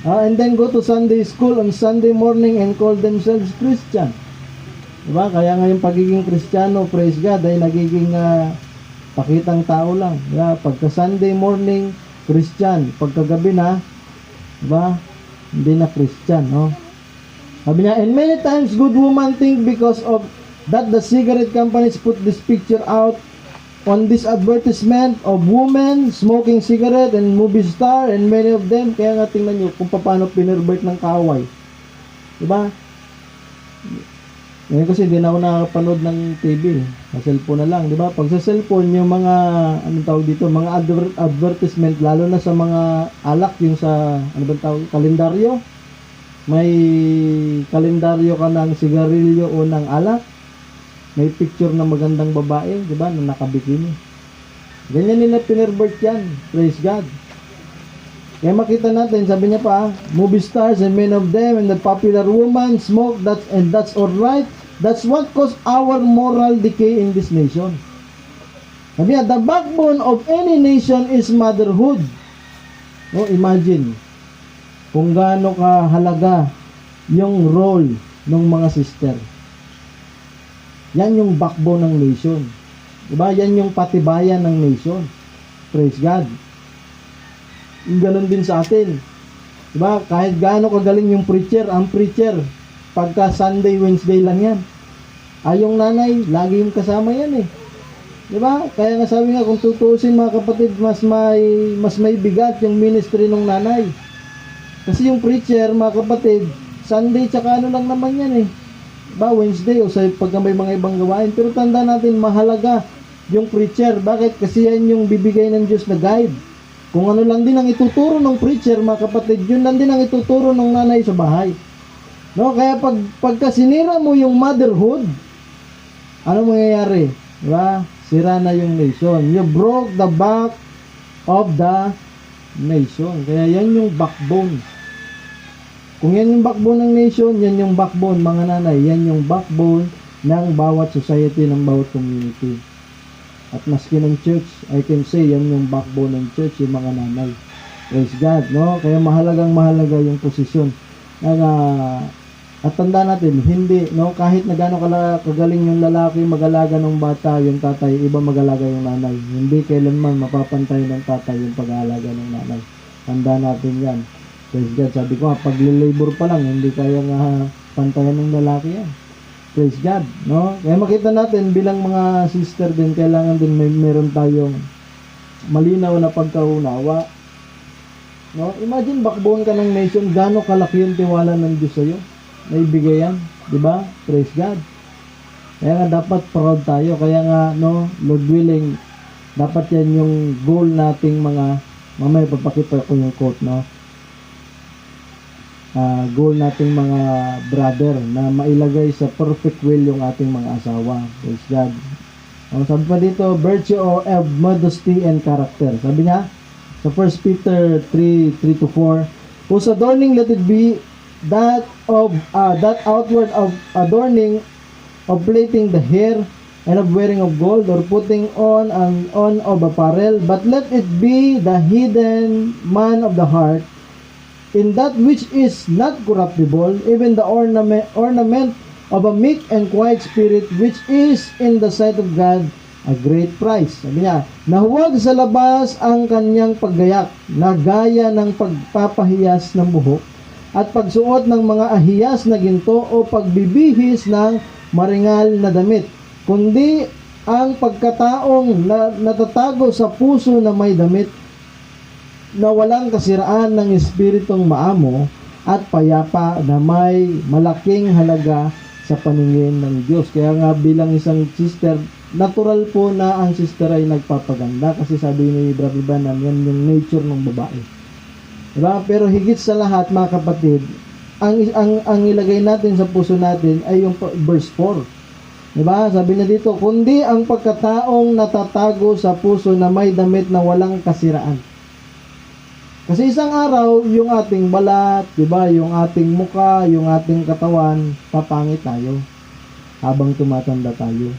And then go to Sunday school on Sunday morning and call themselves Christian. Diba? Kaya nga yung pagiging Kristiyano, praise God, ay nagiging pakitang tao lang. Yeah, pagka Sunday morning, Christian. Pagkagabi na, diba? Hindi na Christian, no? Sabi niya, and many times good woman think because of that the cigarette companies put this picture out on this advertisement of women smoking cigarette and movie star and many of them. Kaya nga tingnan nyo kung paano pinerbert ng kaaway. Diba? Ngayon kasi hindi na ako nakapanood ng TV. Sa cellphone na lang, di ba? Pag sa cellphone, yung mga, anong tawag dito, mga advertisement, lalo na sa mga alak, yung sa, ano ba tawag, kalendaryo. May kalendaryo ka ng sigarilyo o ng alak. May picture ng magandang babae, di ba, na nakabikini. Ganyan nila pinerbert yan. Praise God. Kaya makita natin, sabi niya pa, movie stars and many of them and the popular woman smoke, that's alright. That's what caused our moral decay in this nation. Sabi niya, the backbone of any nation is motherhood. No, imagine kung gaano kahalaga yung role ng mga sister. Yan yung backbone ng nation. Diba? Yan yung patibayan ng nation. Praise God. Ganon din sa atin. Diba? Kahit gaano kagaling yung preacher, ang preacher, pagka Sunday, Wednesday lang yan. Yung nanay, lagi yung kasama yan eh. Diba? Kaya nga sabi nga, kung tutuusin mga kapatid, mas may bigat yung ministry ng nanay. Kasi yung preacher, mga kapatid, Sunday tsaka ano lang naman yan eh. Diba? Wednesday o sa pagka may mga ibang gawain. Pero tanda natin, mahalaga yung preacher. Bakit? Kasi yan yung bibigay ng Diyos na guide. Kung ano lang din ang ituturo ng preacher, mga kapatid, yun lang din ang ituturo ng nanay sa bahay. No, kaya pagka sinira mo yung motherhood, ano mangyayari? Diba? Sira na yung nation. You broke the back of the nation. Kaya yan yung backbone. Kung yan yung backbone ng nation, yan yung backbone, mga nanay, yan yung backbone ng bawat society, ng bawat community. At maski ng church, I can say, yan yung backbone ng church, yung mga nanay. Praise God, no? Kaya mahalaga yung posisyon. At tanda natin, hindi, no? Kahit na gano'ng kagaling yung lalaki mag-alaga ng bata, yung tatay, iba mag-alaga yung nanay. Hindi kailanman mapapantay ng tatay yung pag-aalaga ng nanay. Tanda natin yan. Praise God, sabi ko, pag-labor pa lang, hindi kaya nga pantayan ng lalaki yan. Praise God, no? Kaya makita natin bilang mga sister din, kailangan din meron tayong malinaw na pagkaunawa. No? Imagine backbone ka ng nation, gaano kalaki yung tiwala ng Diyos sa'yo. Naibigay yan, di ba? Praise God. Kaya nga dapat proud tayo. Kaya nga, no, Lord willing, dapat yan yung goal nating mga, mamaya papakita ko yung quote, no? Goal nating mga brother na mailagay sa perfect will yung ating mga asawa. Praise God. Sabi pa dito, virtue of modesty and character. Sabi niya, sa 1 Peter 3:3-4, whose adorning let it be that outward of adorning of plaiting the hair, and of wearing of gold, or putting on of apparel, but let it be the hidden man of the heart, in that which is not corruptible, even the ornament of a meek and quiet spirit, which is in the sight of God a great price. Sabi niya, na huwag sa labas ang kanyang paggayak, na gaya ng pagpapahiyas ng buhok, at pagsuot ng mga ahiyas na ginto o pagbibihis ng maringal na damit, kundi ang pagkataong natatago sa puso na may damit, na walang kasiraan ng espiritong maamo at payapa, na may malaking halaga sa paningin ng Diyos. Kaya nga bilang isang sister, natural po na ang sister ay nagpapaganda, kasi sabi ni Brother Branham, yan yung nature ng babae. Diba? Pero higit sa lahat, mga kapatid, ang ilagay natin sa puso natin ay yung verse 4. Diba? Sabi na dito, kundi ang pagkataong natatago sa puso na may damit na walang kasiraan. Kasi isang araw, yung ating balat, diba? Yung ating muka, yung ating katawan, papangit tayo habang tumatanda tayo.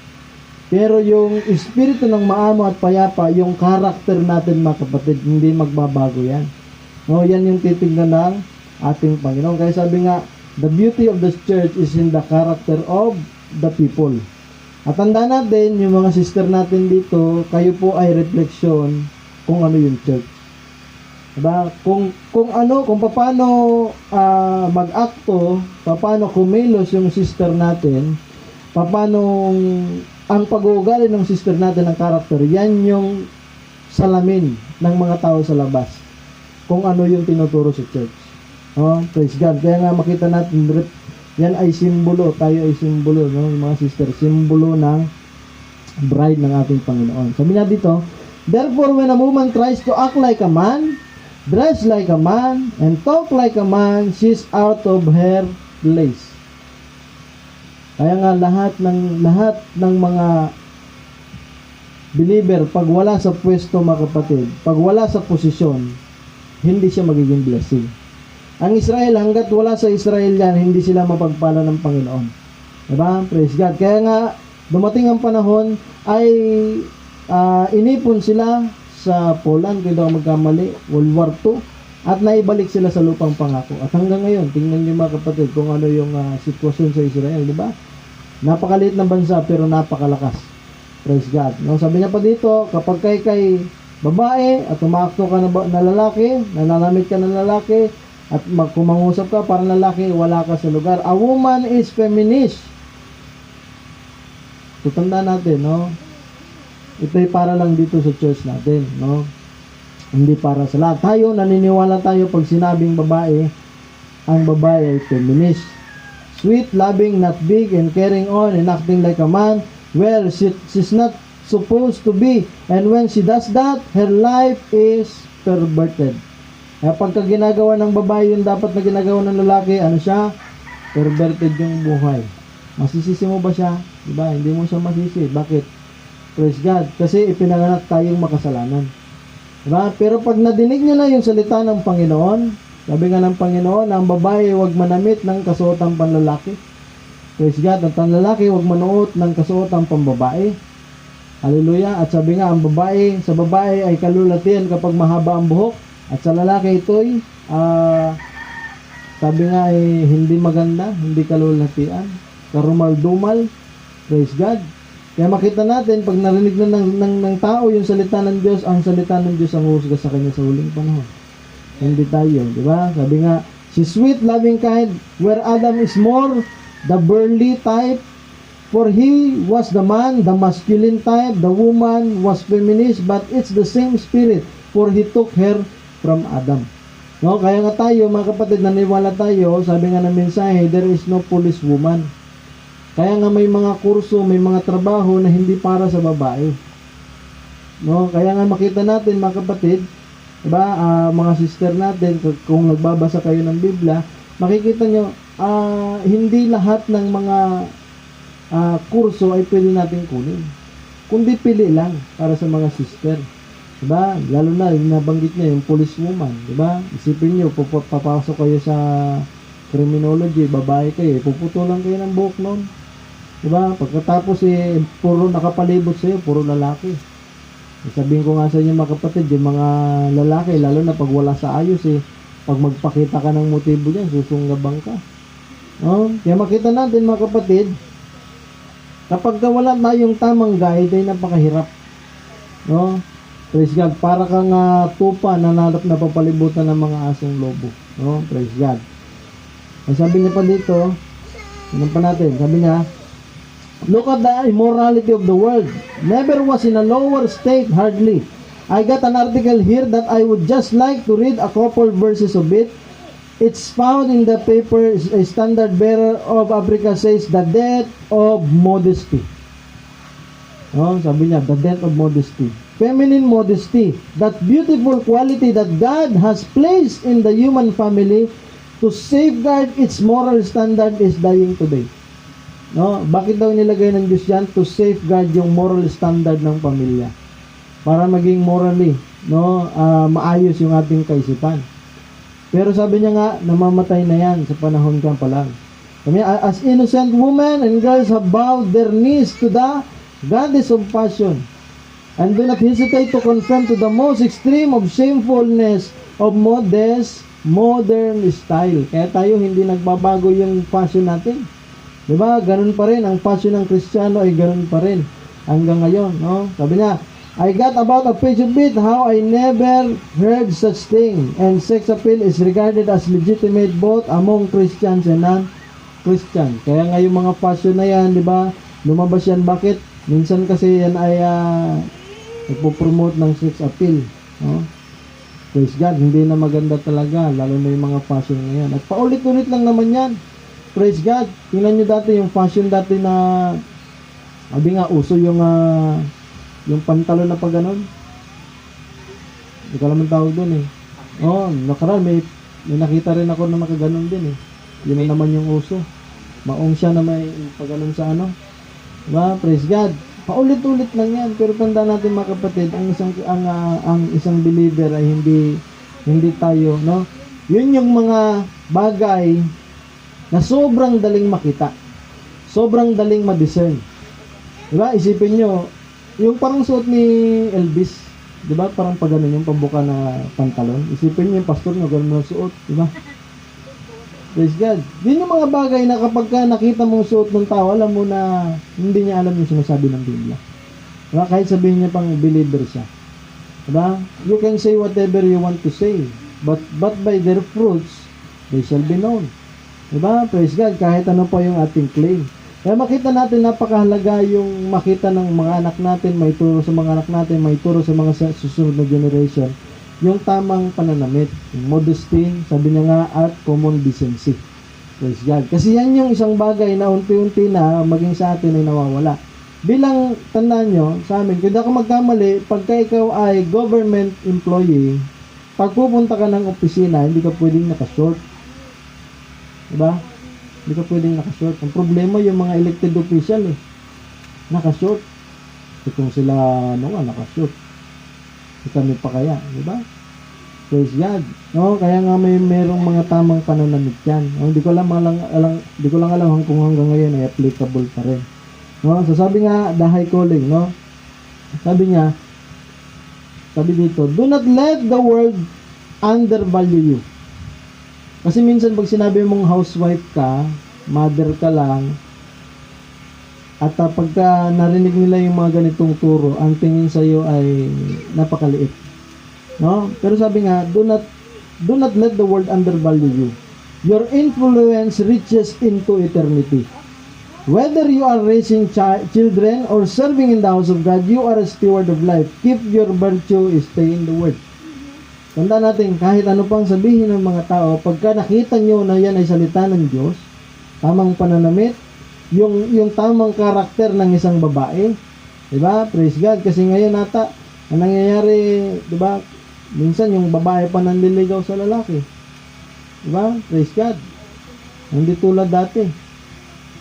Pero yung espiritu ng maamo at payapa, yung karakter natin, mga kapatid, hindi magbabago yan. No, yan yung titignan ng ating Panginoon. Kaya sabi nga, the beauty of the church is in the character of the people. At tanda natin, yung mga sister natin dito, kayo po ay refleksyon kung ano yung church. Diba? Kung paano mag-akto, paano kumilos yung sister natin, paano ang pag-uugali ng sister natin ng character, yan yung salamin ng mga tao sa labas. Kung ano yung tinuturo sa church. Oh, praise God. Kaya nga makita natin, yan ay simbolo, tayo ay simbolo, no? Mga sister, simbolo ng bride ng ating Panginoon. Sabi niya dito, therefore when a woman tries to act like a man, dress like a man, and talk like a man, she's out of her place. Kaya nga lahat ng mga believer, pag wala sa pwesto, mga kapatid, pag wala sa posisyon, hindi siya magiging blessing. Ang Israel, hanggat wala sa Israel yan, hindi sila mapagpala ng Panginoon. Diba? Praise God. Kaya nga, dumating ang panahon, ay inipon sila sa Poland, kung ako magkamali, World War II, at naibalik sila sa lupang pangako. At hanggang ngayon, tingnan niyo mga kapatid, kung ano yung sitwasyon sa Israel, diba? Napakaliit ng bansa, pero napakalakas. Praise God. No, sabi niya pa dito, kapag kay babae at umakto ka na lalaki, nananamit ka ng lalaki, at kumangusap ka para lalaki, wala ka sa lugar. A woman is feminist. Tutanda natin, no? Ito'y para lang dito sa church natin, no? Hindi para sa lahat. Tayo, naniniwala tayo pag sinabing babae, ang babae ay feminist. Sweet, loving, not big, and carrying on and acting like a man. Well, she's not supposed to be. And when she does that, her life is perverted. Kaya pagka ginagawa ng babae yung dapat na ginagawa ng lalaki, ano siya? Perverted yung buhay. Masisisi mo ba siya? Diba? Hindi mo siya masisi. Bakit? Praise God. Kasi ipinanganak tayong makasalanan. Diba? Pero pag nadinig nyo na yung salita ng Panginoon, sabi nga ng Panginoon, ang babae huwag manamit ng kasuotang panlalaki. Praise God. At ang lalaki huwag manuot ng kasuotang pambabae. Hallelujah. At sabi nga, ang babae, sa babae ay kalulatian kapag mahaba ang buhok. At sa lalaki ito'y, sabi nga ay hindi maganda, hindi kalulatian, karumal-dumal. Praise God. Kaya makita natin, pag narinig na ng tao yung salita ng Diyos, ang salita ng Diyos ang husga sa kanya sa huling panahon. Hindi tayo, di ba? Sabi nga, she's sweet, loving, kind, where Adam is more the burly type, for he was the man, the masculine type, the woman was feminist, but it's the same spirit, for he took her from Adam. No, kaya nga tayo, mga kapatid, naniwala tayo, sabi nga ng mensahe, there is no police woman. Kaya nga may mga kurso, may mga trabaho na hindi para sa babae. No, kaya nga makita natin, mga kapatid, diba, mga sister natin, kung nagbabasa kayo ng Biblia, makikita nyo, hindi lahat ng mga kurso ay pwede natin kunin. Kundi pili lang para sa mga sister. Diba? Lalo na, yung nabanggit niya, yung police woman. Diba? Isipin nyo, papasok kayo sa criminology, babae kayo, puputulan kayo ng buhok nun. Diba? Pagkatapos puro nakapalibot sa'yo, puro lalaki. Sabihin ko nga sa inyo mga kapatid, yung mga lalaki, lalo na pag wala sa ayos pag magpakita ka ng motibo dyan, susunggabang ka. No? Kaya makita natin mga kapatid, kapag wala na yung tamang guide, ay napakahirap. No? Praise God. Para kang tupa na napapalibutan ng mga asong lobo. No? Praise God. Ang sabi niya pa dito, ano pa natin? Sabi niya, look at the immorality of the world. Never was in a lower state, hardly. I got an article here that I would just like to read a couple verses of it. It's found in the paper. A standard bearer of Africa says the death of modesty. Oh, sabi niya, the death of modesty. Feminine modesty, that beautiful quality that God has placed in the human family to safeguard its moral standard, is dying today. No, bakit daw nilagay ng Diyos yan? To safeguard yung moral standard ng pamilya. Para maging morally, maayos yung ating kaisipan. Pero sabi niya nga, namamatay na yan sa panahon ka pa lang. Sabi niya, as innocent women and girls have bowed their knees to the goddess of passion, and do not hesitate to confirm to the most extreme of shamefulness of modern style. Kaya tayo hindi nagbabago yung passion natin. Diba? Ganun pa rin. Ang passion ng Kristiyano ay ganun pa rin. Hanggang ngayon. No? Sabi niya, I got about a page of it how I never heard such thing. And sex appeal is regarded as legitimate both among Christians and non-Christian. Kaya nga yung mga passion na yan, diba? Lumabas yan. Bakit? Minsan kasi yan ay nagpo-promote ng sex appeal. No? Praise God. Hindi na maganda talaga. Lalo na yung mga passion ngayon. At paulit-ulit lang naman yan. Praise God. Tingnan nyo dati yung fashion dati na sabi nga uso yung pantalon na pag ganon. Hindi ko alam ang tawag doon nakaraan may nakita rin ako na makaganon din Yun na naman yung uso. Maong siya na may pag ganon sa diba? Praise God. Paulit-ulit lang yan. Pero tanda natin mga kapatid, ang isang believer ay hindi tayo, no? Yun yung mga bagay na sobrang daling makita. Sobrang daling ma-discern. Diba? Isipin nyo, yung parang suot ni Elvis, diba? Parang pag ganun yung pambuka na pantalon. Isipin nyo yung pastor nyo, ganun na suot. Diba? Praise God. Yun yung mga bagay na kapag nakita mong suot ng tao, alam mo na hindi niya alam yung sinasabi ng Biblia. Diba? Kahit sabihin niya pang believer siya. Diba? You can say whatever you want to say, but by their fruits, they shall be known. Diba? Praise God. Kahit ano pa yung ating claim. Kaya makita natin, napakahalaga yung makita ng mga anak natin, may turo sa mga anak natin, may turo sa mga susunod na generation, yung tamang pananamit, yung modesty, sabi niya nga, at common decency. Praise God. Kasi yan yung isang bagay na unti-unti na maging sa atin ay nawawala. Bilang tandaan nyo, sa amin, kung ako magkamali, pagka ikaw ay government employee, pag pupunta ka ng opisina, hindi ka pwedeng nakashort. Diba? Hindi ka pwedeng nakashort. Ang problema yung mga elected official nakashort. Kung sila nakashort. Kami pa kaya, diba? Praise God. No, kaya nga merong mga tamang pananamit yan. Hindi ko lang alam kung hanggang ngayon ay applicable pa rin. No, so sabi nga the high calling, no? Sabi dito, do not let the world undervalue you. Kasi minsan pag sinabi mong housewife ka, mother ka lang, at pagka narinig nila yung mga ganitong turo, ang tingin sa iyo ay napakaliit. No? Pero sabi nga, do not let the world undervalue you. Your influence reaches into eternity. Whether you are raising children or serving in the house of God, you are a steward of life. Keep your virtue, stay in the word. Tanda natin, kahit ano pang sabihin ng mga tao, pagka nakita nyo na yan ay salita ng Diyos, tamang pananamit, yung tamang karakter ng isang babae, diba? Praise God. Kasi ngayon ata, ang nangyayari, diba? Minsan yung babae pa nanliligaw sa lalaki. Diba? Praise God. Hindi tulad dati.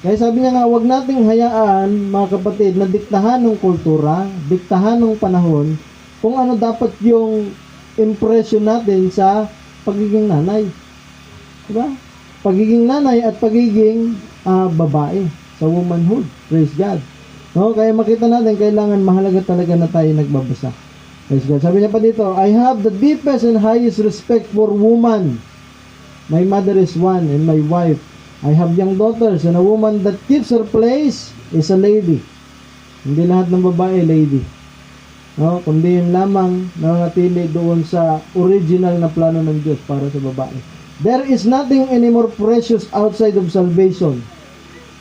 Kaya sabi niya nga, huwag nating hayaan, mga kapatid, na diktahan ng kultura, diktahan ng panahon, kung ano dapat yung impression natin sa pagiging nanay. Diba? Pagiging nanay at pagiging babae. sa womanhood. Praise God. No, kaya makita natin, kailangan mahalaga talaga na tayo nagbabasa. Praise God. Sabi niya pa dito, I have the deepest and highest respect for woman. My mother is one and my wife. I have young daughters and a woman that keeps her place is a lady. Hindi lahat ng babae lady. No, kundi yun lamang nanatili doon sa original na plano ng Diyos para sa babae. There is nothing any more precious outside of salvation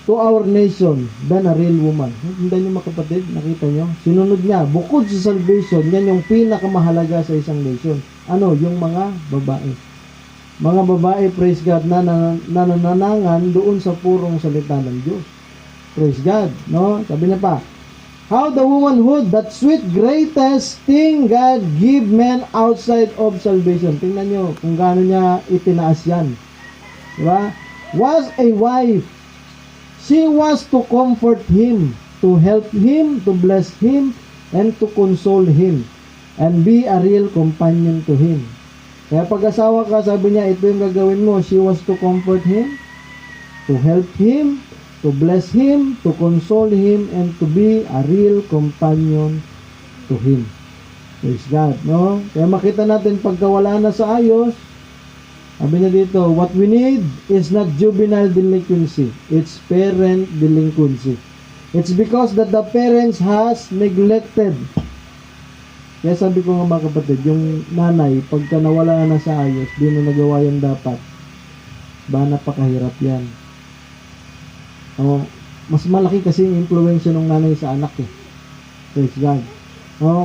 to our nation than a real woman. Hindi niyo mga kapatid, nakita niyo? Sinunod niya, bukod sa salvation, yan yung pinakamahalaga sa isang nation. Ano? Yung mga babae. Mga babae, praise God, na nananangan doon sa purong salita ng Diyos. Praise God, no? Sabi niya pa, how the womanhood, that sweet greatest thing God give men outside of salvation. Tingnan niyo kung gaano niya itinaas yan. Diba? Was a wife. She was to comfort him, to help him, to bless him, and to console him, and be a real companion to him. Kaya pag-asawa ka, sabi niya, ito yung gagawin mo. She was to comfort him, to help him, to bless him, to console him, and to be a real companion to him. Praise God, no? Kaya makita natin pagka wala na sa ayos, sabi niya dito, what we need is not juvenile delinquency. It's parent delinquency. It's because that the parents has neglected. Kaya sabi ko nga mga kapatid, yung nanay, pagka nawala na sa ayos, di na nagawa yung dapat, ba napakahirap yan. Mas malaki kasi yung influensya ng nanay sa anak eh. Praise God.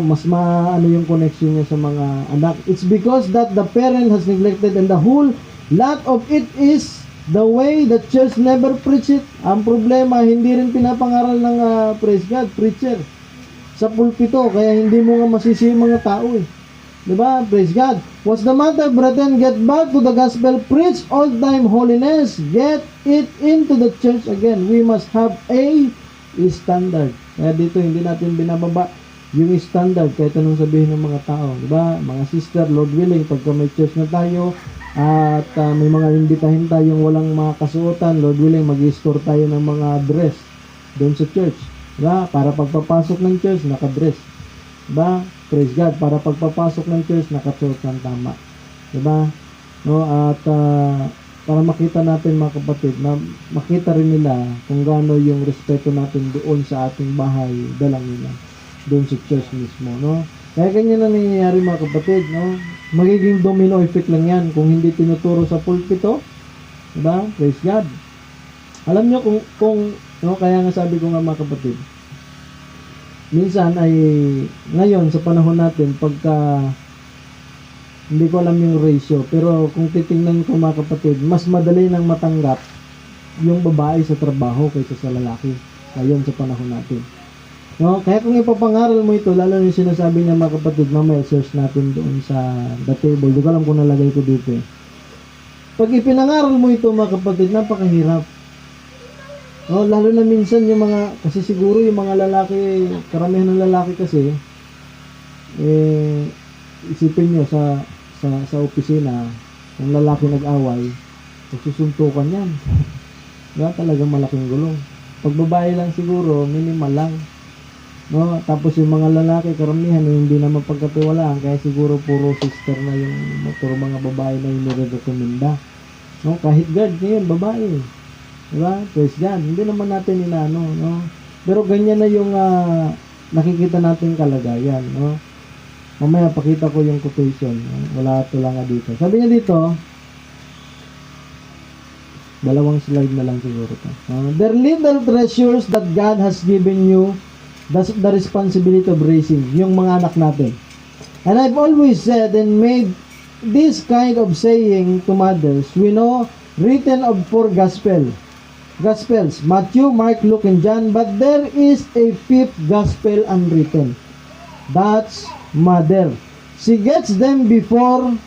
Mas maano yung connection niya sa mga anak. It's because that the parent has neglected, and the whole lot of it is the way the church never preach it. Ang problema, hindi rin pinapangaral ng praise God, preacher sa pulpito, kaya hindi mo nga masisi yung mga tao eh. Diba? Praise God. What's the matter, brethren? Get back to the gospel. Preach old-time holiness. Get it into the church again. We must have a standard. Kaya dito, hindi natin binababa yung standard kahit anong sabihin ng mga tao. Diba? Mga sister, Lord willing, pagka may church na tayo at may mga imbitahin tayong walang mga kasuotan, Lord willing, mag-store tayo ng mga dress doon sa church. Diba? Para pagpapasok ng church, nakadress. Diba? Praise God. Para pagpapasok ng church, nakasuot ng tama. Diba? No? At para makita natin mga kapatid, na makita rin nila kung gaano yung respeto natin doon sa ating bahay, dalangin doon sa church mismo. No? Kaya ganyan na nangyayari mga kapatid. No? Magiging domino effect lang yan kung hindi tinuturo sa pulpito. Diba? Praise God. Alam nyo kung no, kaya nga sabi ko nga mga kapatid, minsan ay ngayon sa panahon natin pagka hindi ko alam yung ratio, pero kung titingnan ko mga kapatid, mas madali nang matanggap yung babae sa trabaho kaysa sa lalaki ngayon sa panahon natin. No, kaya kung ipapangaral mo ito, lalo yung sinasabi niya mga kapatid, mamaya search natin doon sa the table. Di ko alam kung nalagay ko dito. Pag ipinangaral mo ito mga kapatid, napakahirap. No, lalo na minsan yung mga, kasi siguro yung mga lalaki, karamihan ng lalaki kasi, isipin nyo sa opisina, kung lalaki nag-away, susuntukan yan. Diba? Talagang malaking gulong. Pag babae lang siguro, minimal lang. No? Tapos yung mga lalaki, karamihan, hindi na mapagkatiwalaan, kaya siguro puro sister na yung, puro mga babae na yung nire-recommenda. No? Kahit guard ngayon, babae. Diba? Praise God. Hindi naman natin inaano, no? Pero ganyan na yung nakikita natin kalagayan, no? Mamaya pakita ko yung quotation. No? Wala ito lang dito. Sabi niya dito, dalawang slide na lang siguro to. They're little treasures that God has given you the responsibility of raising, yung mga anak natin. And I've always said and made this kind of saying to mothers, we know written of 4 Gospels, Matthew, Mark, Luke, and John, but there is a 5th gospel unwritten. That's mother. She gets them before,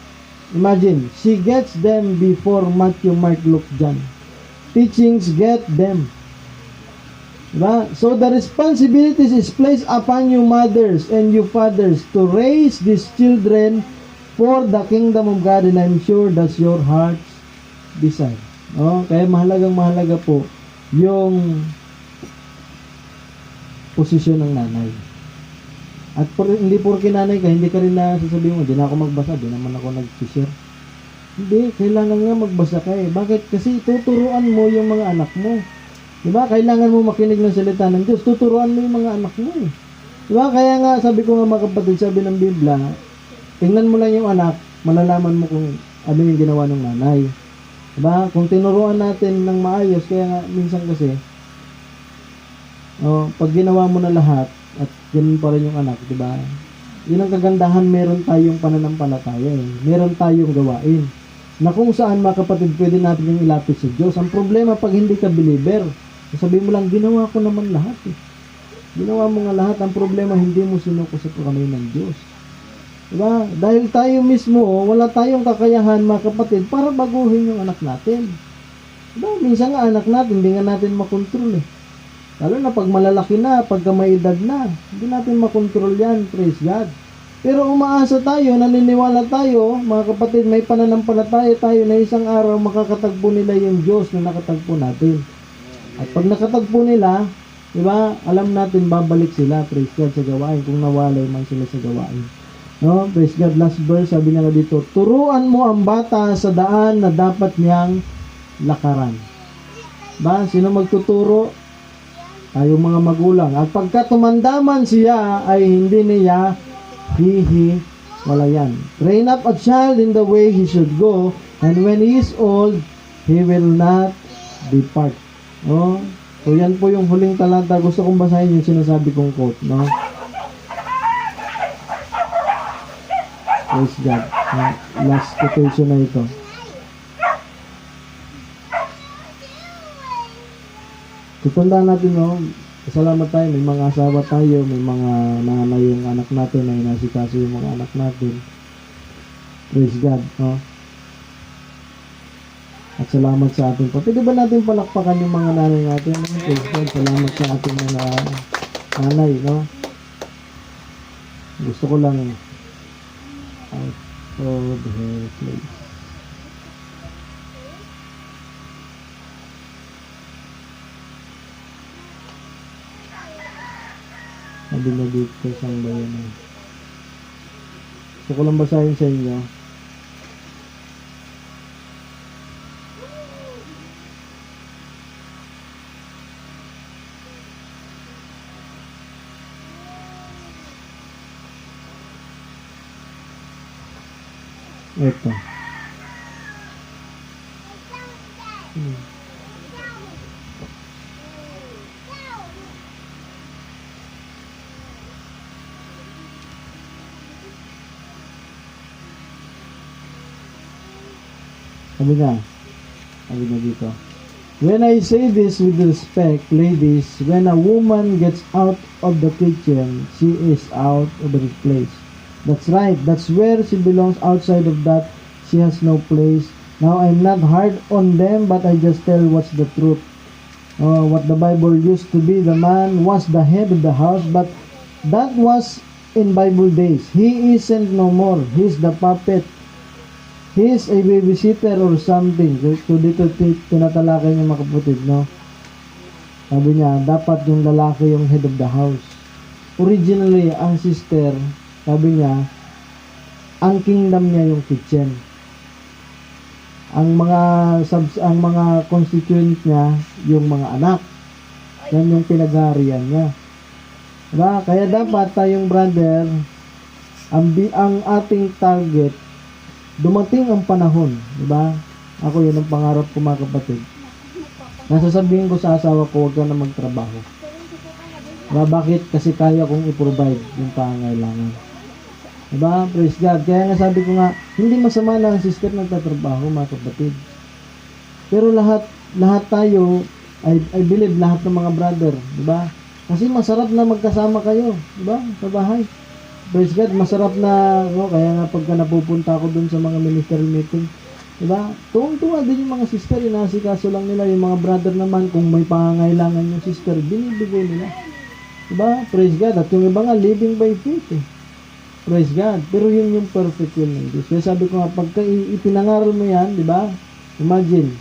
imagine, she gets them before Matthew, Mark, Luke, John. Teachings get them. Diba? So the responsibilities is placed upon you mothers and you fathers to raise these children for the kingdom of God, and I'm sure that's your heart's desire. Oh, kaya mahalaga po yung posisyon ng nanay. At hindi porke nanay ka, hindi ka rin na sasabihin mo, di na ako magbasa, di naman ako nag-share. Hindi, kailangan nga magbasa ka eh. Bakit? Kasi tuturuan mo yung mga anak mo. Diba? Kailangan mo makinig ng salita ng Diyos. Tuturuan mo yung mga anak mo eh. Diba? Kaya nga, sabi ko nga mga kapatid, sabi ng Biblia, tingnan mo lang yung anak, malalaman mo kung ano yung ginawa ng nanay. Diba? Kung tinuruan natin ng maayos, kaya nga, minsan kasi, pag ginawa mo na lahat, at ganun pa rin yung anak, diba? Yun ang kagandahan, meron tayong pananampalataya eh. Meron tayong gawain. Na kung saan mga kapatid, pwede natin yung ilapit sa Diyos. Ang problema, pag hindi ka believer, sabihin mo lang, ginawa ko naman lahat eh. Ginawa mo nga lahat. Ang problema, hindi mo sinuko sa kamay ng Diyos. Diba? Dahil tayo mismo, wala tayong kakayahan mga kapatid para baguhin yung anak natin. Diba? Minsan nga anak natin, hindi nga natin makontrol eh. Lalo na pag malalaki na, pagka may edad na, hindi natin makontrol yan, praise God. Pero umaasa tayo, naniniwala tayo, mga kapatid, may pananampalataya tayo na isang araw makakatagpo nila yung Diyos na nakatagpo natin. At pag nakatagpo nila, di ba, alam natin babalik sila, praise God, sa gawain, kung nawalay man sila sa gawain. No? Praise God, last verse, sabi nga dito, turuan mo ang bata sa daan na dapat niyang lakaran. Ba, sino magtuturo? Tayong mga magulang. At pagka tumandaman siya, ay hindi niya hihiwalayan. Train up a child in the way he should go, and when he is old, he will not depart. No? So yan po yung huling talata. Gusto kong basahin yung sinasabi kong quote. No? Praise God. Last quotation na ito. Tutandaan natin, no? Salamat tayo, may mga asawa tayo, may mga nanay yung anak natin, na inasikaso yung mga anak natin. Praise God, no? At salamat sa ating po. Pwede ba natin palakpakan yung mga nanay natin? Praise God, salamat sa ating mga nanay, no? Gusto ko lang out of her place. Sabi na dito sa bayan. Gusto ko lang basahin sa inyo. Ito. Sabi na dito. When I say this with respect, ladies, when a woman gets out of the kitchen, she is out of her place. That's right. That's where she belongs. Outside of that, she has no place. Now, I'm not hard on them, but I just tell what's the truth. What the Bible used to be, the man was the head of the house, but that was in Bible days. He isn't no more. He's the puppet. He's a babysitter or something. So dito tinatalakay niya mga kapatid, no? Sabi niya, dapat yung lalaki yung head of the house. Originally, ang sister, sabi niya, ang kingdom niya yung kitchen. Ang mga constituent niya, yung mga anak. Yan yung pinag-aarian niya. Diba? Kaya dapat tayong brother, ang ating target, dumating ang panahon, di ba? Ako yun ang pangarap ko mga kapatid. Nasasabihin ko sa asawa ko, huwag ka na magtrabaho. Diba? Bakit? Kasi kaya kong i-provide yung pangangailangan. Diba? Praise God. Kaya nga sabi ko nga, hindi masama na ang sister nagtatrabaho mga kapatid. Pero lahat tayo, I believe lahat ng mga brother, diba? Kasi masarap na magkasama kayo, diba? Sa bahay. Praise God, masarap na, no? Kaya nga pagka napupunta ako dun sa mga ministerial meeting, diba? Tuwang-tuwa din yung mga sister, inasikaso lang nila. Yung mga brother naman, kung may pangangailangan yung sister, binibigay nila. Diba? Praise God. At yung iba nga, living by faith eh. Praise God. Pero yun yung perfect will ng Diyos. Kaya sabi ko nga, pagka ipinangaral mo yan, diba? Imagine,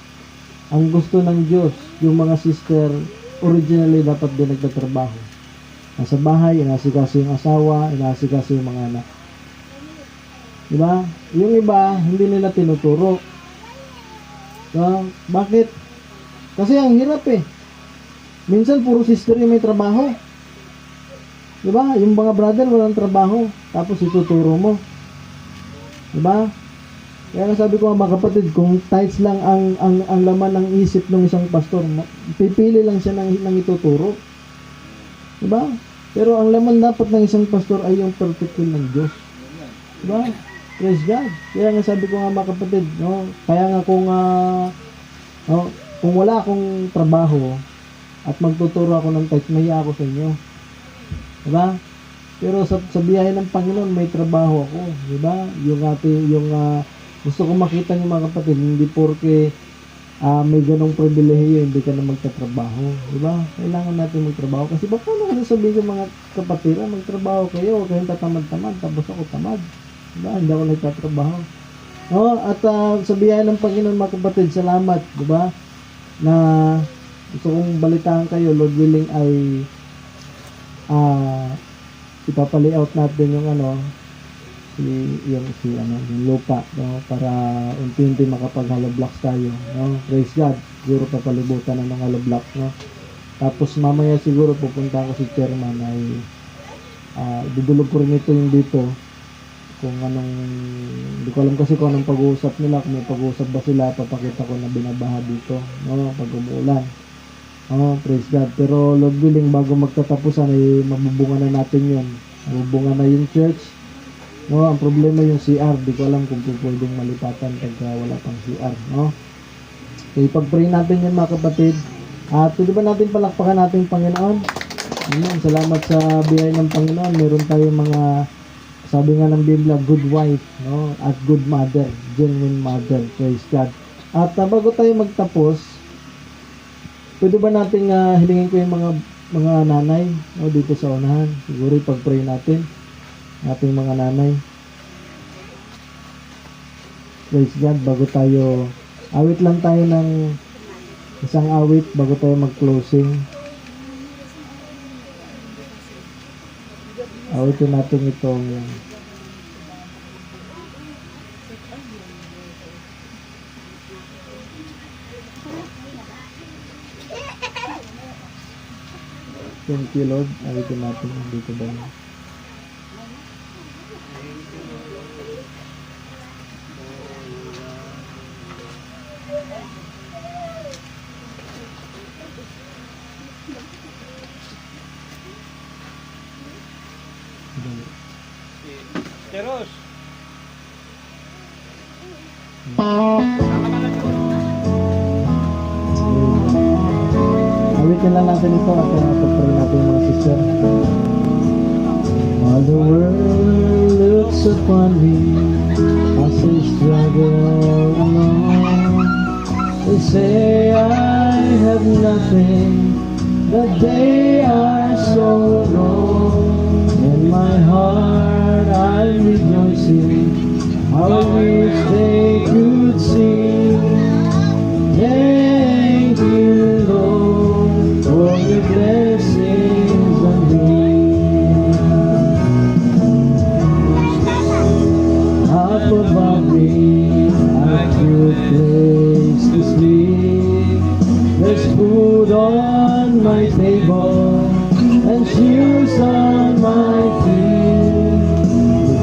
ang gusto ng Diyos, yung mga sister, originally dapat din nagtatrabaho. Nasa bahay, inaasikaso yung asawa, inaasikaso yung mga anak. Diba? Yung iba, hindi nila tinuturo. Bakit? Kasi ang hirap eh. Minsan puro sister yung may trabaho. Diba? Yung mga brother walang trabaho. Tapos ituturo mo. Diba? Kaya nga sabi ko mga kapatid, kung tithes lang ang laman ng isip ng isang pastor, pipili lang siya ng ituturo. Diba? Pero ang laman dapat ng isang pastor ay yung perfect will ng Diyos. Diba? Praise God. Kaya nga sabi ko nga mga kapatid, no? Kaya nga kung wala akong trabaho at magtuturo ako ng tithes, mahiya ako sa inyo. Diba? Pero sa biyahe ng Panginoon, may trabaho ako. Diba? Gusto ko makita niyo mga kapatid, hindi porke may ganong pribilehiyo, hindi ka na magtatrabaho. Diba? Kailangan natin magtrabaho. Kasi baka naman sabihin sa mga kapatid, magtrabaho kayo, huwag kayong tatamad-tamad, tapos ako tamad. Diba? Hindi ako nagtatrabaho. No? At sa biyaya ng Panginoon mga kapatid, salamat. Diba? Na gusto kong balitaan kayo, Lord willing ay ipapalayout natin yung yung lupa, no, para unti-unti makapag-hollow blocks tayo, no. Praise God. Siguro papalibutan ng hollow blocks, no. Tapos mamaya siguro pupunta ako si chairman ay dudulog ko rin ito yung dito kung hindi ko alam kasi kung anong pag-uusap nila, kung may pag-uusap ba sila, papakita ko na binabaha dito, no, pag umuulan. Praise God. Pero Lord willing, bago magtatapusan ay mabubunga na natin yun. Mabubunga na yung church. No, ang problema yung CR, di ko alam kung pwedeng malipatan pagka wala pang CR, no? So, ipag-pray natin yan mga kapatid. At pwede ba natin palakpakan natin Panginoon? Amen. Salamat sa biyaya ng Panginoon. Meron tayong mga, sabi nga ng Biblia, good wife, no? At good mother, genuine mother. Praise God. At bago tayo magtapos, pwede ba natin hilingin ko yung mga nanay, no, dito sa unahan? Siguro ipag-pray natin ating mga nanay. Praise God. Bago tayo, awit lang tayo ng isang awit bago tayo mag-closing. Awitin natin itong Thank you Lord. Awitin natin dito ba yun? Teros. Awitin lang natin ito at pag-pray natin mga sister. While the world looks upon me as I struggle alone, they say I have nothing, but they are so wrong. In my heart I'm rejoicing, how I wish they could see. Thank you Lord for your blessings on me. Up above me a good place to sleep. There's food on my table and shoes on my feet.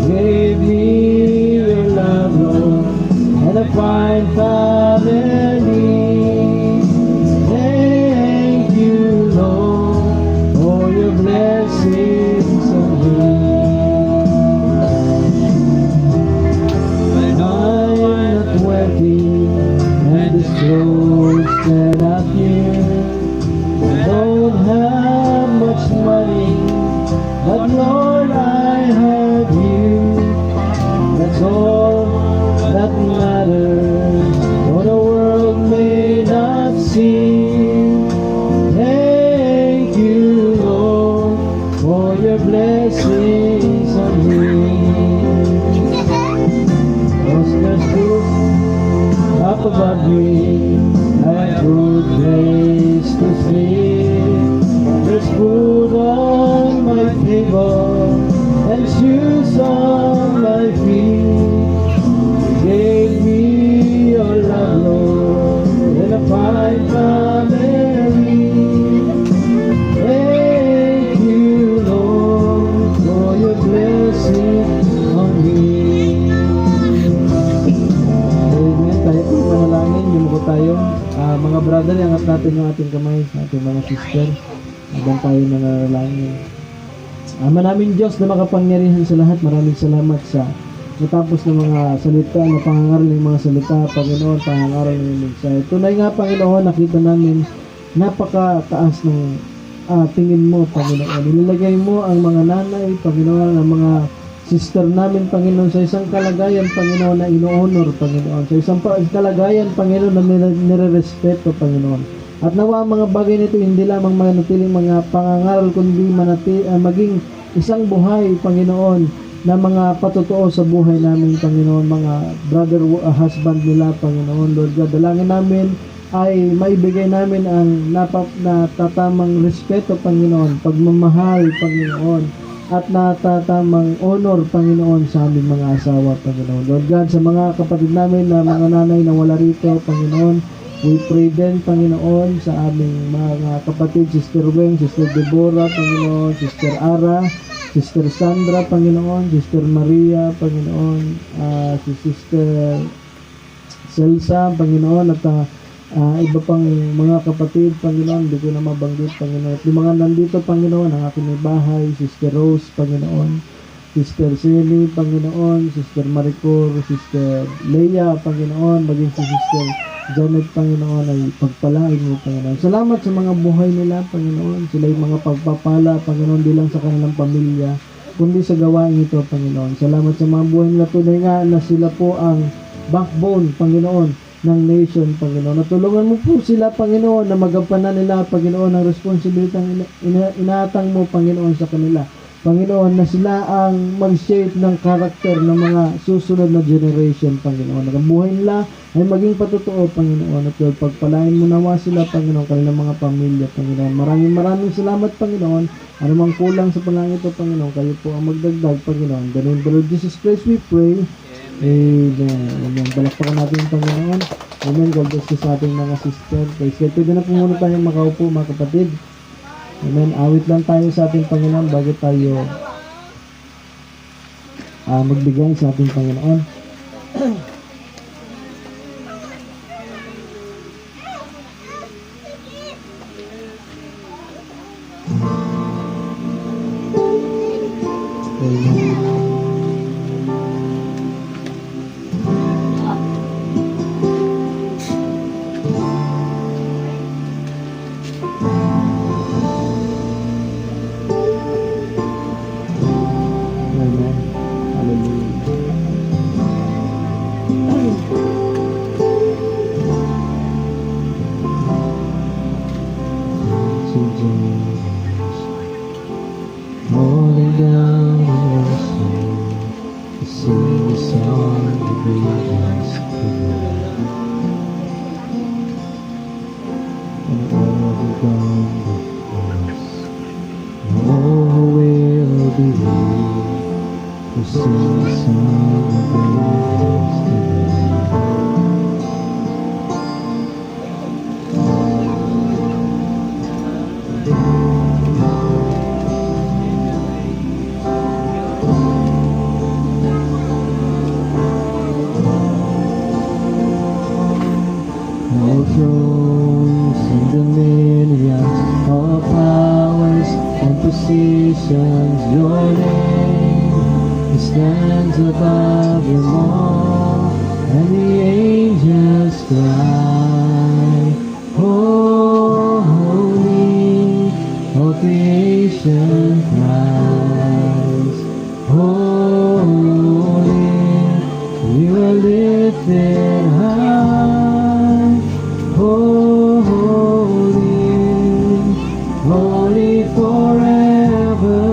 You gave me your love, Lord, and a fine family. Thank you, Lord, for your blessings on me. I'm not wealthy, and this clothes that I fear. I don't have much money, but Lord, I have you. That's all that matters, though the world may not see. Thank you, Lord, for your blessings on me. Oscar's roof up above me, a good place to sleep. There's food on my and shoes on my feet. You gave me your love, Lord, and a fine family. Thank you, Lord, for your blessing on me. Amen. Tayo po manalangin, yumuko tayo. Mga brother, iangat natin yung ating kamay sa ating mga sister. Habang tayo nanalangin. Manaming Diyos na makapangyarihan sa lahat, maraming salamat sa natapos ng mga salita, na pangangaral ng mga salita, Panginoon, pangangaral ng mensahe. Tunay nga, Panginoon, nakita namin napakataas ng tingin mo, Panginoon. Ilalagay mo ang mga nanay, Panginoon, ang mga sister namin, Panginoon, sa isang kalagayan, Panginoon, na ino-honor, Panginoon. Sa isang kalagayan, Panginoon, na nire-respeto, Panginoon. At nawa ang mga bagay nito hindi lamang manatiling mga pangangaral, kundi maging isang buhay, Panginoon, na mga patotoo sa buhay namin, Panginoon, mga brother, husband nila, Panginoon, Lord God. Dalangin namin ay maibigay namin ang natatamang respeto, Panginoon, pagmamahal, Panginoon, at natatamang honor, Panginoon, sa aming mga asawa, Panginoon. Lord God, sa mga kapatid namin na mga nanay na wala rito, Panginoon, we pray din, Panginoon, sa aming mga kapatid, Sister Weng, Sister Deborah, Panginoon, Sister Ara, Sister Sandra, Panginoon, Sister Maria, Panginoon, si Sister Celsa, Panginoon, at iba pang mga kapatid, Panginoon, hindi ko na mabanggit, Panginoon. At yung mga nandito, Panginoon, ang aking may bahay, Sister Rose, Panginoon, Sister Sally, Panginoon, Sister Maricor, Sister Leia, Panginoon, maging si Sister Janet, Panginoon, ay pagpalain mo, Panginoon. Salamat sa mga buhay nila, Panginoon. Sila yung mga pagpapala, Panginoon, di lang sa kanilang pamilya, kundi sa gawain ito, Panginoon. Salamat sa mga buhay nila. Tunay nga na sila po ang backbone, Panginoon, ng nation, Panginoon. Natulungan mo po sila, Panginoon, na magampanan nila, Panginoon, ang responsibility inaatang mo, Panginoon, sa kanila. Panginoon, na sila ang mag-shape ng karakter ng mga susunod na generation, Panginoon. Ang buhay nila ay maging patotoo, Panginoon. At pagpalain mo nawa sila, Panginoon, kanilang mga pamilya, Panginoon. Maraming salamat, Panginoon. Ano mang kulang sa panalangin ito, Panginoon, kayo po ang magdagdag, Panginoon. Ganun, Lord Jesus Christ, we pray. Amen. Amen. Balakpakan natin yung Panginoon. Amen. God bless you sa ating mga sister. Praise God. Pwede na po muna tayong makaupo, mga kapatid. Amen. Awit lang tayo sa ating Panginoon bago tayo magbigay sa ating Panginoon. Amen. Falling down in your soul to sing the song of greatness to God. And all the gone before us, all who will believe, to sing the song of greatness to God. All thrones and dominions, all powers and positions, your name stands above them all, and the angels cry, holy, all creation cries, holy, you are lifted high. Holy, holy forever.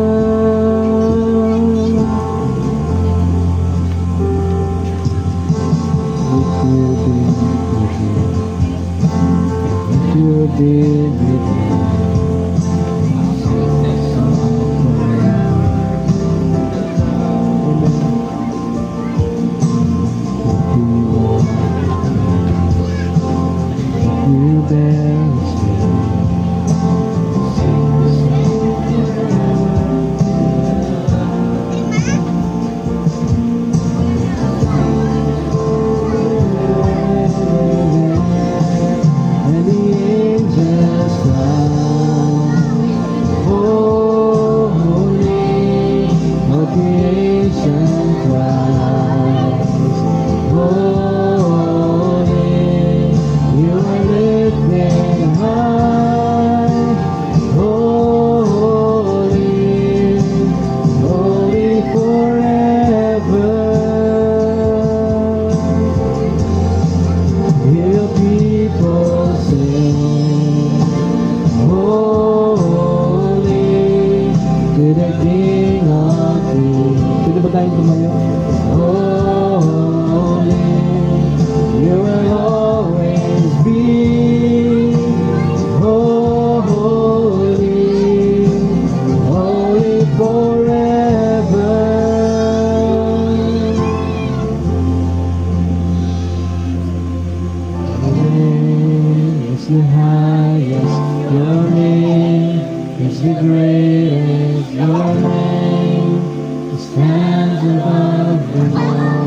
It will be with you. tayo tumayo. Holy, you will always be holy, holy forever. Your name is the highest, your name is the greatest, your name stands above them all.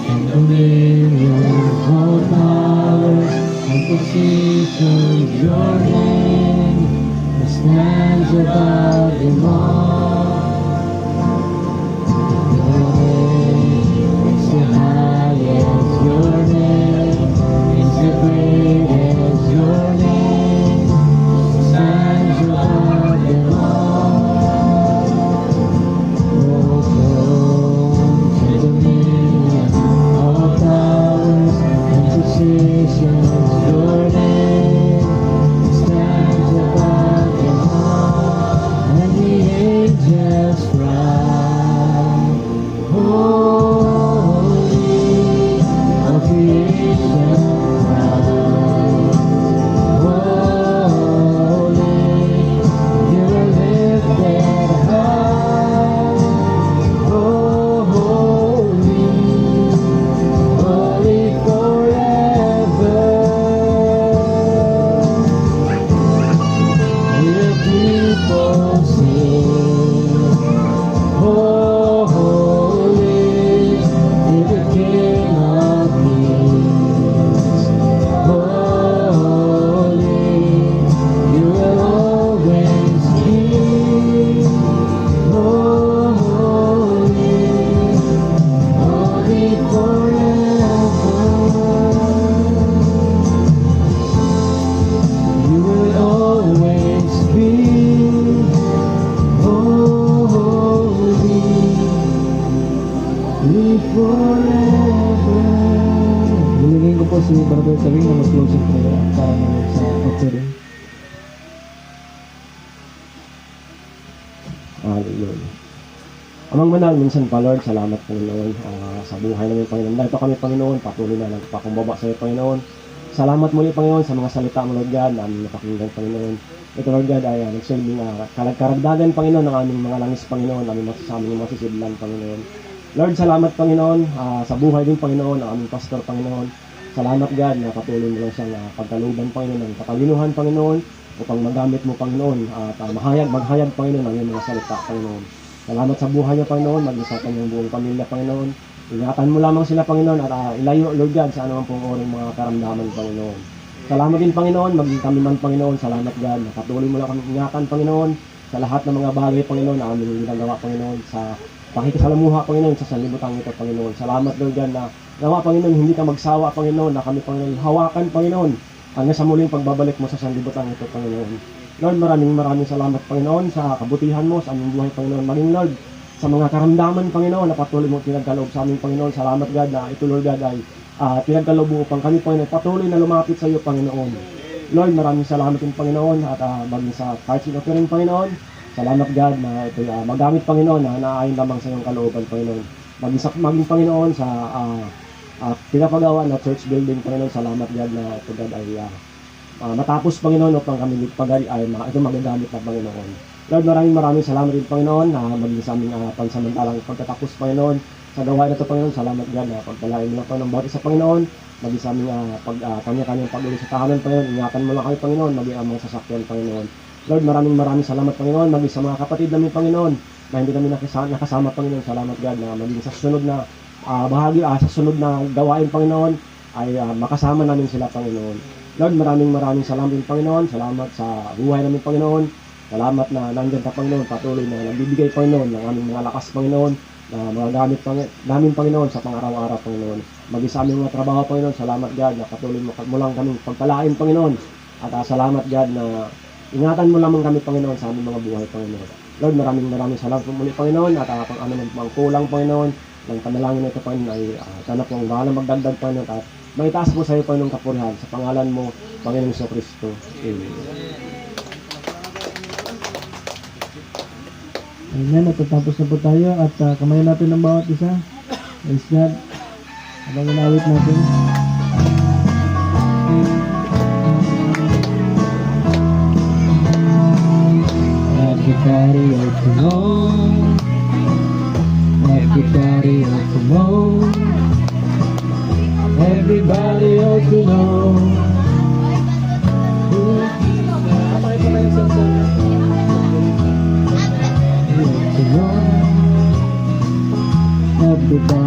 And dominions, all powers and positions, your name stands above them all. Your name is the highest, your name is the greatest, your name stands above them all. All thrones and dominions, all powers and positions, your name stands above them all. And the angels cry, holy, all creation cries, holy, you are lifted high, holy, holy forever. Hear people sing, holy, to the King of Kings. Holy, you will always be holy, holy forever. You will always be holy, forever. Hilingin ko po si Brother Tawing na mag-closing prayer para naman sa offering. Hallelujah. Amang manal, minsan pa Lord, salamat Panginoon sa buhay namin Panginoon. Dahil ito kami Panginoon, patuloy na nagpakumbaba sa iyo Panginoon. Salamat muli Panginoon sa mga salita mo Lord God, na aming napakinggan Panginoon. Ito Lord God ay nagsilbing karagdagan Panginoon ng aming mga langis Panginoon, aming masasaming masisidlan Panginoon. Lord, salamat Panginoon sa buhay din Panginoon, ang aming pastor Panginoon. Salamat God na patuloy mo lang siyang pagkaluban Panginoon, ng katalinuhan Panginoon, upang magamit mo Panginoon at maghayag Panginoon ang iyong mga salita Panginoon. Salamat sa buhay niya Panginoon, maging sa kanyang buong pamilya Panginoon. Ingatan mo lamang sila Panginoon at ilayo Lord God sa anumang pong oring mga karamdaman Panginoon. Salamat din Panginoon, maging kami man Panginoon, salamat God na patuloy mo lang kami ingatan Panginoon sa lahat ng mga bagay Panginoon na aming ginagawa Panginoon, sa pakikisalamuha Panginoon sa sanlibutan ito Panginoon. Salamat Lord God na nawa Panginoon hindi ka magsawa Panginoon, na kami Panginoon hawakan Panginoon hanggang sa muling pagbabalik mo sa sanlibutan ito Panginoon. Lord, maraming salamat Panginoon sa kabutihan mo sa aming buhay Panginoon. Maging Lord, sa mga karamdaman Panginoon na patuloy mo pinagkaloob sa aming Panginoon. Salamat God na ito Lord God ay pinagkaloob mo upang kami Panginoon patuloy na lumapit sa iyo Panginoon. Lord, maraming salamat din Panginoon at maging sa tithes and offering Panginoon. Salamat God na ito magamit Panginoon na naayon lamang sa iyong kalooban Panginoon. Maging Panginoon sa pinapagawa na church building Panginoon. Salamat God na ito God ay matapos Panginoon upang kami ay ito magagamit na Panginoon. Lord, maraming salamat din Panginoon na maging sa aming pansamantalang pagtatapos Panginoon sa gawain na ito Panginoon. Salamat God na pagpalain mo lang Panginoon bawat isa Panginoon, maging sa aming kanya-kanyang pag-ulit sa tahanan Panginoon. Ingatan mo lang kami Panginoon, maging ang mga sasakyan Panginoon. Lord, maraming salamat Panginoon, maging sa mga kapatid namin Panginoon na hindi kami nakasama Panginoon. Salamat God na maging sa susunod na bahagi, sa sunod na gawain Panginoon ay makasama namin sila Panginoon. Lord, maraming salamat din Panginoon. Salamat sa buhay namin Panginoon. Salamat na nandiyan ka Panginoon, patuloy na nagbibigay Panginoon ng aming mga lakas Panginoon, na mga gamit namin Panginoon sa pang-araw-araw Panginoon. Maging sa aming mga trabaho Panginoon, salamat God na patuloy mo lang kaming pagpalain Panginoon. At salamat God na ingatan mo lamang kami Panginoon sa aming mga buhay Panginoon. Lord, maraming salamat po muli Panginoon at kung ano man pang kulang Panginoon, ng panalangin na ito Panginoon ay sana po ang bahala magdagdag Panginoon at maitaas po sa iyo Panginoong kapurihan sa pangalan mo Panginoong Kristo. Amen. Amen. At tatapos na po tayo at kamayan natin ng bawat isa. Praise God. Habang inawit natin. Everybody ought to know. Everybody ought to know. Everybody ought to know. Everybody